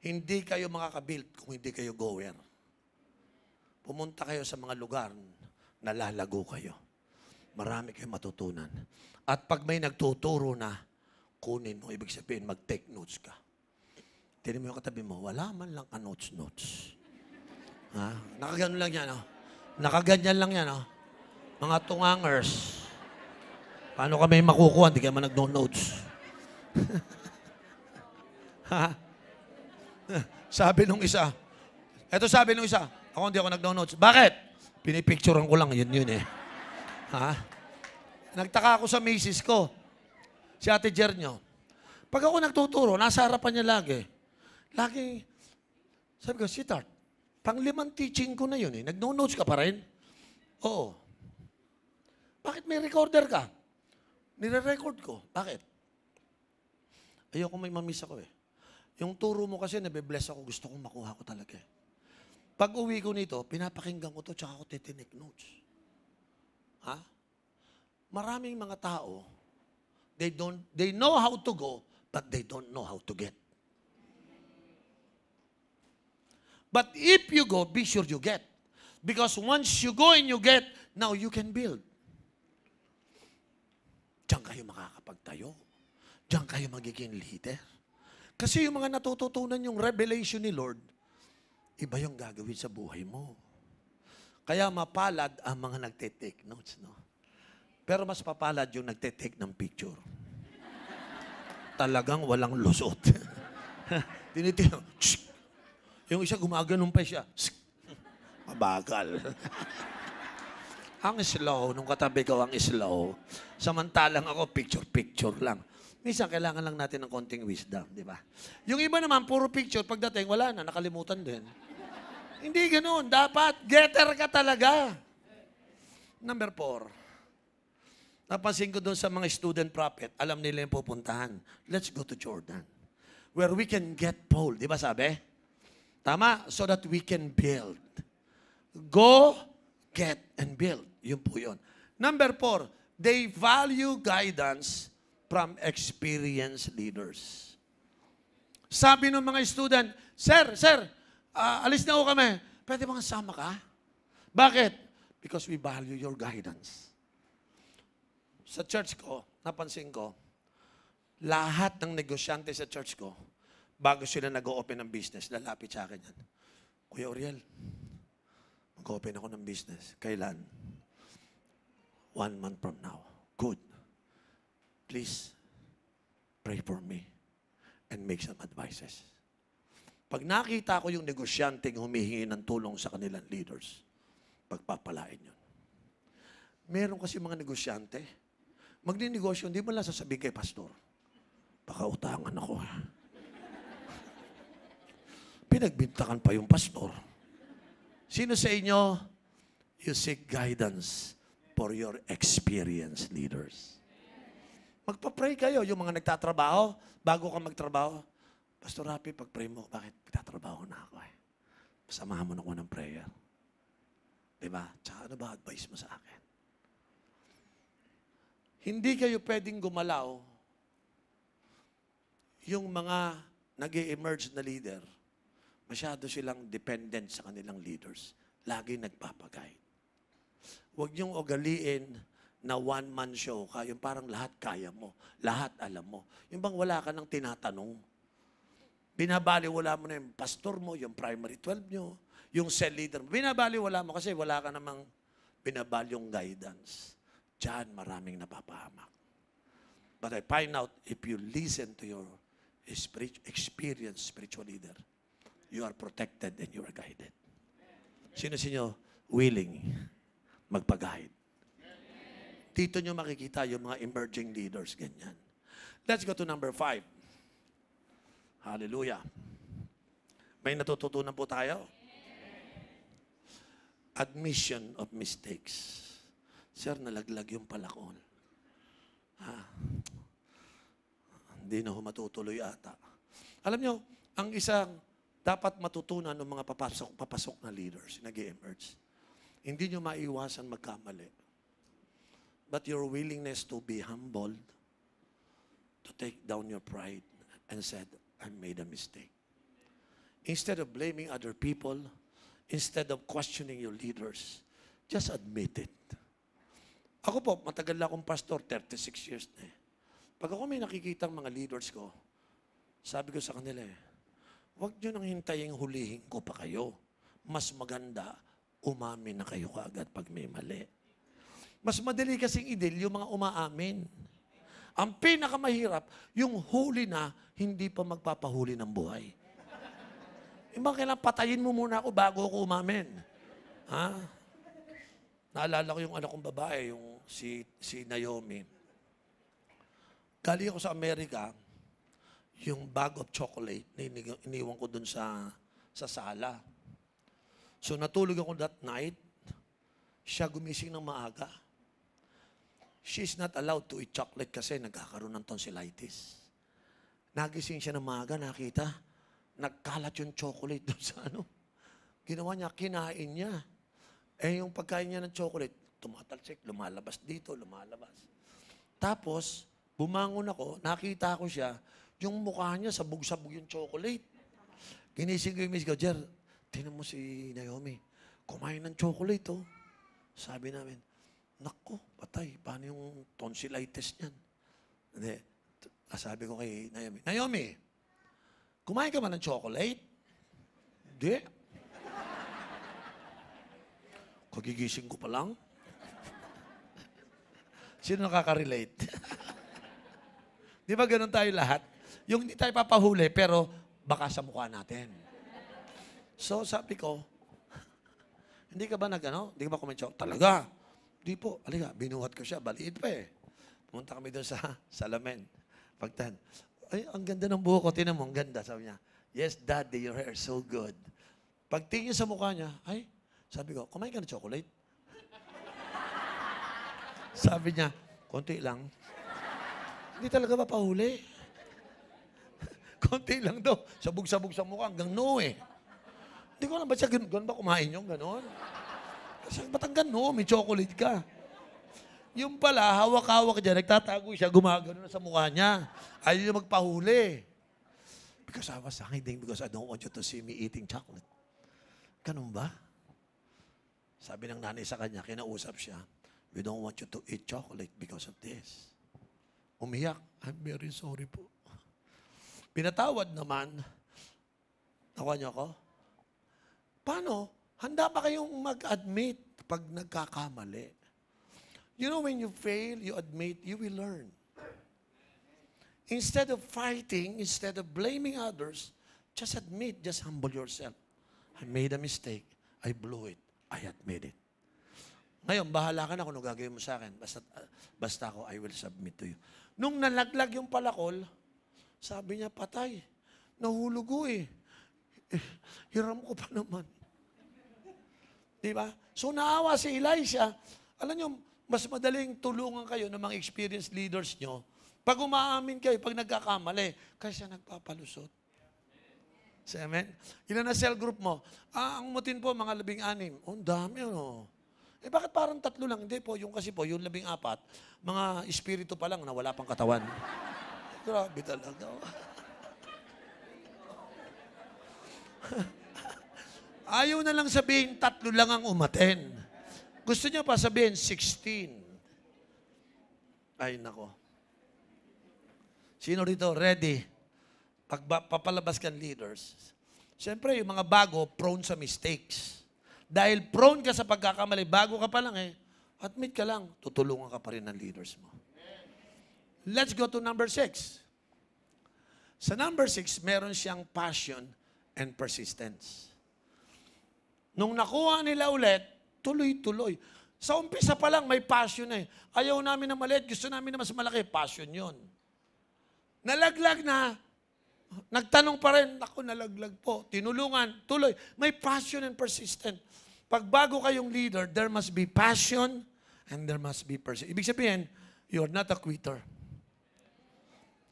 Hindi kayo makaka-build kung hindi kayo goer. Pumunta kayo sa mga lugar na lalago kayo. marami kayong matutunan. At pag may nagtuturo na, kunin mo, ibig sabihin, mag-take notes ka. Tinan mo yung katabi mo, wala man lang ka notes. Ha? Nakagano lang yan, oh. Nakaganyan lang yan, oh. Mga tungangers. Paano kami makukuha? Hindi ka man nag-notes. Ha? Sabi nung isa, ako hindi ako nag-notes. Bakit? Pinipicturean ko lang, yun eh. Ha? Nagtaka ako sa misis ko, si Ate Jernyo. Pag ako nagtuturo, nasa harapan niya lagi. Lagi, sabi ko, sweetheart, pang-5 teaching ko na yun eh. Nag-notes ka pa rin? Oo. Bakit may recorder ka? Nire-record ko. Bakit? Ayoko may mamiss ako eh. Yung turo mo kasi, nabe-bless ako. Gusto kong makuha ko talaga eh. Pag uwi ko nito, pinapakinggan ko to, tsaka ako titinik notes. Ha? Maraming mga tao, they know how to go, but they don't know how to get. But if you go, be sure you get. Because once you go and you get, now you can build. Diyan kayo makakapagtayo. Diyan kayo magiging leader. Kasi yung mga natututunan yung revelation ni Lord, iba yung gagawin sa buhay mo. Kaya mapalad ang mga nagte-take notes, no? Pero mas papalad yung nagte-take ng picture. Talagang walang lusot. Tinitino, yung isa gumaganon pa siya. Mabagal. Ang slow, nung katabi ko ang slow. Samantalang ako, picture lang. Minsan, kailangan lang natin ng konting wisdom, di ba? Yung iba naman, puro picture, pagdating, wala na, nakalimutan din. Hindi ganoon. Dapat, getter ka talaga. Number 4. Napansin ko doon sa mga student prophet, alam nila yung pupuntahan. Let's go to Jordan. Where we can get Paul. Di ba sabi? Tama? So that we can build. Go, get, and build. Yun po yun. Number 4, they value guidance from experienced leaders. Sabi ng mga student, Sir, alis na ako kami. Pwede bang sama ka? Bakit? Because we value your guidance. Sa church ko, napansin ko, lahat ng negosyante sa church ko, bago sila nag-open ng business, lalapit sa akin yan. Kuya Oriel, mag-open ako ng business. Kailan? 1 month from now. Good. Please, pray for me and make some advices. Pag nakita ko yung negosyanteng humihingi ng tulong sa kanilang leaders, pagpapalain yun. Meron kasi mga negosyante, magninegosyo, hindi mo lang sasabihin kay pastor, baka utangan ako. Pinagbintakan pa yung pastor. Sino sa inyo, you seek guidance for your experienced leaders? Magpa-pray kayo, yung mga nagtatrabaho, bago ka magtrabaho. Pastor Rafi, pag-pray mo, bakit? Nagtatrabaho na ako eh. Pasamahan mo na ako ng prayer. Diba? Tsaka ano ba advice mo sa akin? Hindi kayo pwedeng gumalaw yung mga nag-e-emerge na leader. Masyado silang dependent sa kanilang leaders. Lagi nagpapagay. Huwag niyong ugaliin na one-man show ka, yung parang lahat kaya mo, lahat alam mo. Yung bang wala ka nang tinatanong. Binabaliwala mo na yung pastor mo, yung primary 12 nyo, yung cell leader mo. Binabaliwala mo kasi wala ka namang binabalyong guidance. Diyan maraming napapahamak. But I find out, if you listen to your experienced spiritual leader, you are protected and you are guided. Sino sa inyo willing magpag-guide? Dito nyo makikita yung mga emerging leaders, ganyan. Let's go to number 5. Hallelujah. May natututunan po tayo? Admission of mistakes. Sir, nalaglag yung palakol. Hindi na matutuloy ata. Alam nyo, ang isang dapat matutunan ng mga papasok na leaders, nag-emerge, hindi nyo maiwasan magkamali. But your willingness to be humbled, to take down your pride and said, I made a mistake. Instead of blaming other people, instead of questioning your leaders, just admit it. Ako po, matagal na akong pastor, 36 years na eh. Pag ako may nakikitang mga leaders ko, sabi ko sa kanila huwag nyo nang hintayin hulihin ko pa kayo. Mas maganda, umamin na kayo kaagad pag may mali. Mas madali kasing idil yung mga umaamin. Ang pinakamahirap, yung huli na, hindi pa magpapahuli ng buhay. Yung mga kailangan patayin mo muna ako bago ako umamin. Ha? Naalala ko yung anak kong babae, yung si Naomi. Galing ako sa Amerika, yung bag of chocolate, iniwan ko dun sa sala. So natulog ako that night, siya gumising ng maaga. She's not allowed to eat chocolate kasi nagkakaroon ng tonsillitis. Nagising siya ng maaga, nakita, nagkalat yung chocolate doon sa Ginawa niya, kinain niya. Yung pagkain niya ng chocolate, tumatalsik, lumalabas dito, lumalabas. Tapos, bumangon ako, nakita ko siya, yung mukha niya, sabog-sabog yung chocolate. Ginising ko yung miss ko, Jer, tingnan mo si Naomi, kumain ng chocolate, oh. Sabi namin, naku, patay, paano yung tonsillitis niyan? Hindi, sabi ko kay Naomi, Naomi, kumain ka ba ng chocolate? Hindi. Kagigising ko pa lang. Sino nakaka-relate? Di ba ganun tayo lahat? Yung hindi tayo papahuli, pero baka sa mukha natin. So, sabi ko, hindi ka ba Hindi ka ba kumentyo? Talaga? Di po. Alika, binuhat ko siya. Baliit pa eh. Pumunta kami doon sa salamin. Pagtan. Ay, ang ganda ng buhok ko. Tinan mo, ang ganda. Sabi niya, yes, Daddy, your hair is so good. Pagtingin sa mukha niya, ay, sabi ko, kumain ka ng chocolate? Sabi niya, konti lang. Hindi talaga mapahuli. Konti lang daw. Sabog-sabog sa mukha hanggang no eh. Hindi ko alam, ba't siya ganun ba kumain yung ganon? Kasi ba't ang ganon? May chocolate ka. Yung pala, hawak-hawak dyan, nagtatago siya, gumagano na sa mukha niya. Ayaw niya magpahuli. Because I was hiding because I don't want you to see me eating chocolate. Ganun ba? Sabi ng nanay sa kanya, kinausap siya, we don't want you to eat chocolate because of this. Umiyak, I'm very sorry po. Pinatawad naman, nakuha niyo ako? Paano? Handa ba kayong mag-admit pag nagkakamali? You know, when you fail, you admit, you will learn. Instead of fighting, instead of blaming others, just admit, just humble yourself. I made a mistake. I blew it. I admit it. Ngayon, bahala ka na kung ano gagawin mo sa akin. Basta ako, I will submit to you. Nung nalaglag yung palakol, sabi niya, patay. Nahulog ko eh. Hiram ko pa naman. Diba? So naawa si Elisha. Alam niyo, mas madaling tulungan kayo ng mga experienced leaders nyo pag umaamin kayo, pag nagkakamali, kasi nagpapalusot. Say amen? Ilan na cell group mo? Ang mutin po, mga 16. Oh, ang dami, ano? Bakit parang 3 lang? Hindi po, yung kasi po, yung 14, mga espiritu pa lang na wala pang katawan. Grabe talaga. Ayaw na lang sabihin, 3 lang ang umaten. Gusto niya pa sabihin, 16. Ay, nako. Sino rito ready? Pag papalabas kang leaders, siyempre, yung mga bago, prone sa mistakes. Dahil prone ka sa pagkakamali, bago ka pa lang admit ka lang, tutulungan ka pa rin ng leaders mo. Let's go to number 6. Sa number 6, meron siyang passion and persistence. Nung nakuha nila ulit, tuloy-tuloy. Sa umpisa pa lang, may passion eh. Ayaw namin na maliit, gusto namin na mas malaki, passion yon. Nalaglag na, nagtanong pa rin, ako nalaglag po, tinulungan, tuloy. May passion and persistent. Pag bago kayong leader, there must be passion and there must be persistence. Ibig sabihin, you're not a quitter.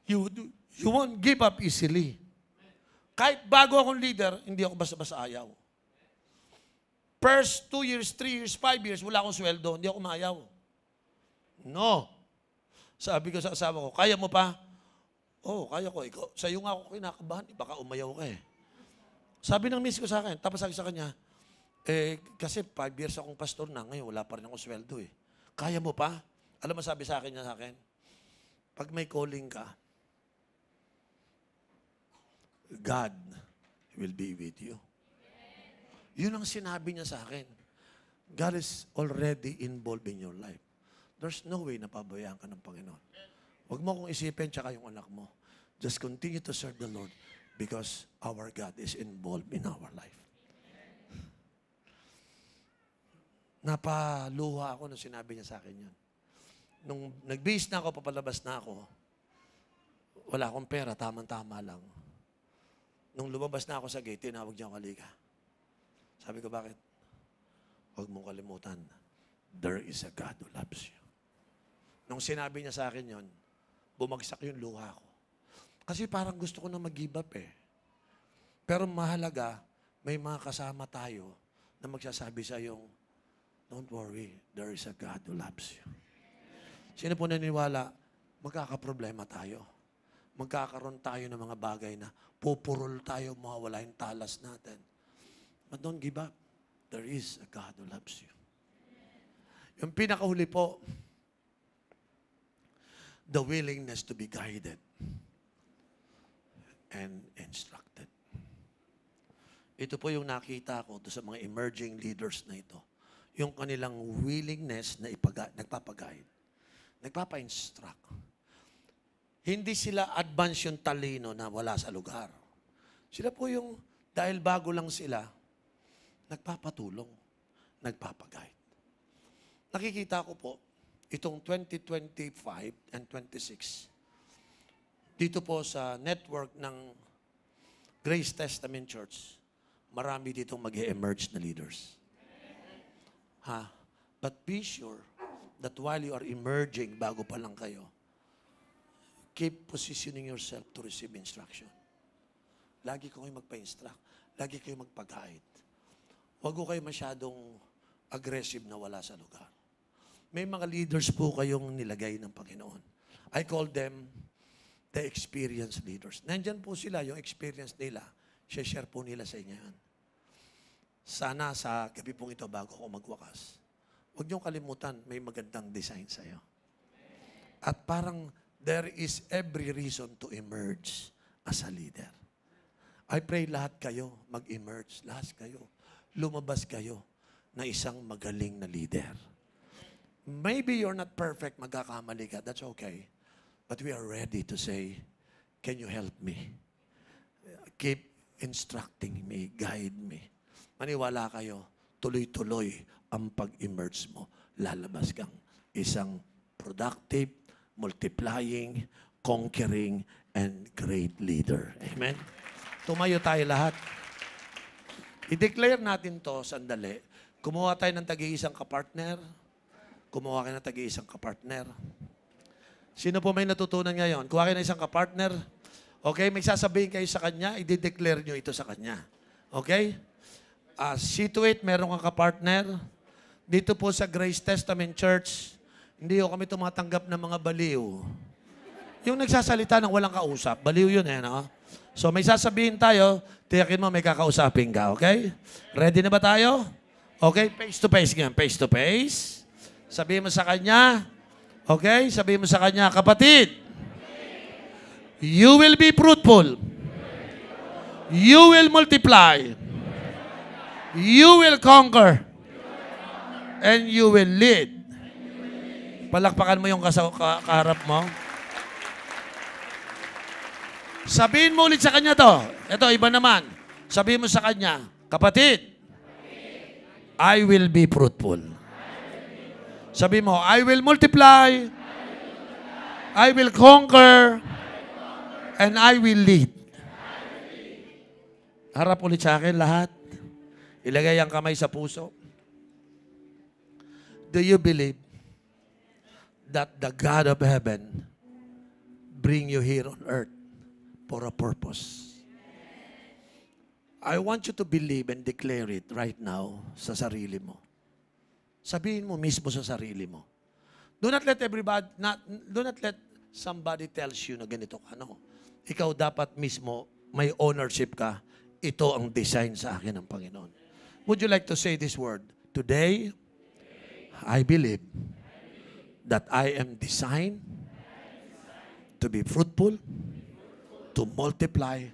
You won't give up easily. Kahit bago akong leader, hindi ako basta-basta ayaw. First 2 years, 3 years, 5 years, wala akong sweldo, hindi ako maayaw. No. Sabi ko sa asawa ko, kaya mo pa? Oh, kaya ko. Ikaw, sa'yo nga ako kinakabahan, baka umayaw ka eh. Sabi ng miss ko sa akin, tapos sabi sa kanya, kasi 5 years akong pastor na, ngayon wala pa rin akong sweldo eh. Kaya mo pa? Alam mo sabi sa akin niya sa akin? Pag may calling ka, God will be with you. Yun ang sinabi niya sa akin. God is already involved in your life. There's no way na pabayaan ka ng Panginoon. Huwag mo kong isipin tsaka yung anak mo. Just continue to serve the Lord because our God is involved in our life. Napaluha ako nung sinabi niya sa akin yun. Nung nagbihis na ako, papalabas na ako, wala akong pera, tamang-tama lang. Nung lumabas na ako sa gate, tinawag niya ako, halika. Sabi ko, bakit? Huwag mong kalimutan, there is a God who loves you. Nung sinabi niya sa akin yon, bumagsak yung luha ko. Kasi parang gusto ko na mag-give up eh. Pero mahalaga, may mga kasama tayo na magsasabi sa yung, don't worry, there is a God who loves you. Sino po naniniwala, magkakaproblema tayo. Magkakaroon tayo ng mga bagay na pupurol tayo, mawawala yung talas natin. But don't give up. There is a God who loves you. Yung pinakahuli po, the willingness to be guided and instructed. Ito po yung nakita ko sa mga emerging leaders na ito. Yung kanilang willingness na nagpapaguide, nagpapa-instruct. Hindi sila advance yung talino na wala sa lugar. Sila po yung, dahil bago lang sila, nagpapatulong, nagpapaguide. Nakikita ko po, itong 2025 and 26, dito po sa network ng Grace Testament Church, marami ditong mag-emerge na leaders. But be sure that while you are emerging, bago pa lang kayo, keep positioning yourself to receive instruction. Lagi ko kayo magpa-instruct. Lagi kayo magpag-guide. Huwag ko kayo masyadong aggressive na wala sa lugar. May mga leaders po kayong nilagay ng Panginoon. I call them the experienced leaders. Nandyan po sila, yung experience nila. Share po nila sa inyo yan. Sana sa gabi pong ito, bago ako magwakas, huwag niyong kalimutan, may magandang design sa'yo. At parang there is every reason to emerge as a leader. I pray lahat kayo mag-emerge, lahat kayo, lumabas kayo na isang magaling na leader. Maybe you're not perfect, magkakamali ka, that's okay. But we are ready to say, can you help me? Keep instructing me, guide me. Maniwala kayo, tuloy-tuloy ang pag-emerge mo. Lalabas kang isang productive, multiplying, conquering, and great leader. Amen? Tumayo tayo lahat. I-declare natin to sandali. Kumuha tayo ng tag-iisang kapartner. Kumuha kayo ng tag-iisang kapartner. Sino po may natutunan ngayon? Kuha kayo ng isang kapartner. Okay? May sasabihin kayo sa kanya, i-declare nyo ito sa kanya. Okay? See to it, meron kang kapartner. Dito po sa Grace Testament Church, hindi ko kami tumatanggap ng mga baliw. Yung nagsasalita ng walang kausap, baliw yun eh, no? So may sasabihin tayo, tiyakin mo may kakausapin ka, okay? Ready na ba tayo? Okay, face to face ngayon, face to face. Sabihin mo sa kanya, okay? Sabihin mo sa kanya, kapatid, you will be fruitful. You will multiply. You will conquer. And you will lead. Palakpakan mo yung kaharap mo. Sabihin mo ulit sa kanya to. Ito, iba naman. Sabihin mo sa kanya, kapatid, I will be fruitful. Sabihin mo, I will multiply. I will conquer. And I will lead. Harap ulit sa akin lahat. Ilagay ang kamay sa puso. Do you believe that the God of heaven bring you here on earth for a purpose? I want you to believe and declare it right now sa sarili mo. Sabihin mo mismo sa sarili mo. Do not let somebody tells you na ganito ka. No. Ikaw dapat mismo may ownership ka. Ito ang design sa akin ng Panginoon. Would you like to say this word? Today, I believe that I am designed to be fruitful, to multiply,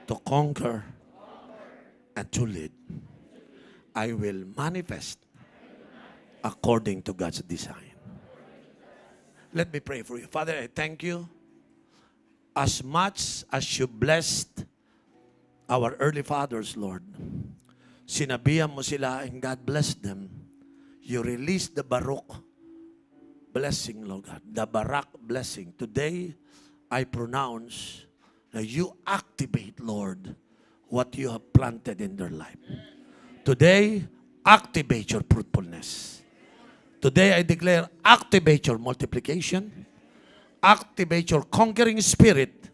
to conquer, and to lead. I will manifest according to God's design. Let me pray for you. Father, I thank you. As much as you blessed our early fathers, Lord, sinabihan mo sila and God blessed them. You released the Baruch blessing, Lord God. The Barak blessing. Today, I pronounce that you activate, Lord, what you have planted in their life. Today, activate your fruitfulness. Today, I declare, activate your multiplication, activate your conquering spirit,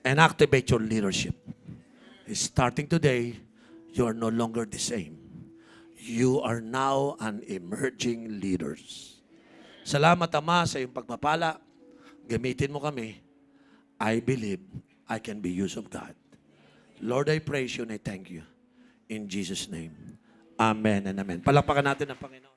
and activate your leadership. Starting today, you are no longer the same. You are now an emerging leaders. Salamat, Ama, sa iyong pagpapala. Gamitin mo kami. I believe I can be used of God. Lord, I praise you and I thank you. In Jesus' name. Amen and amen. Palakpakan natin ang Panginoon.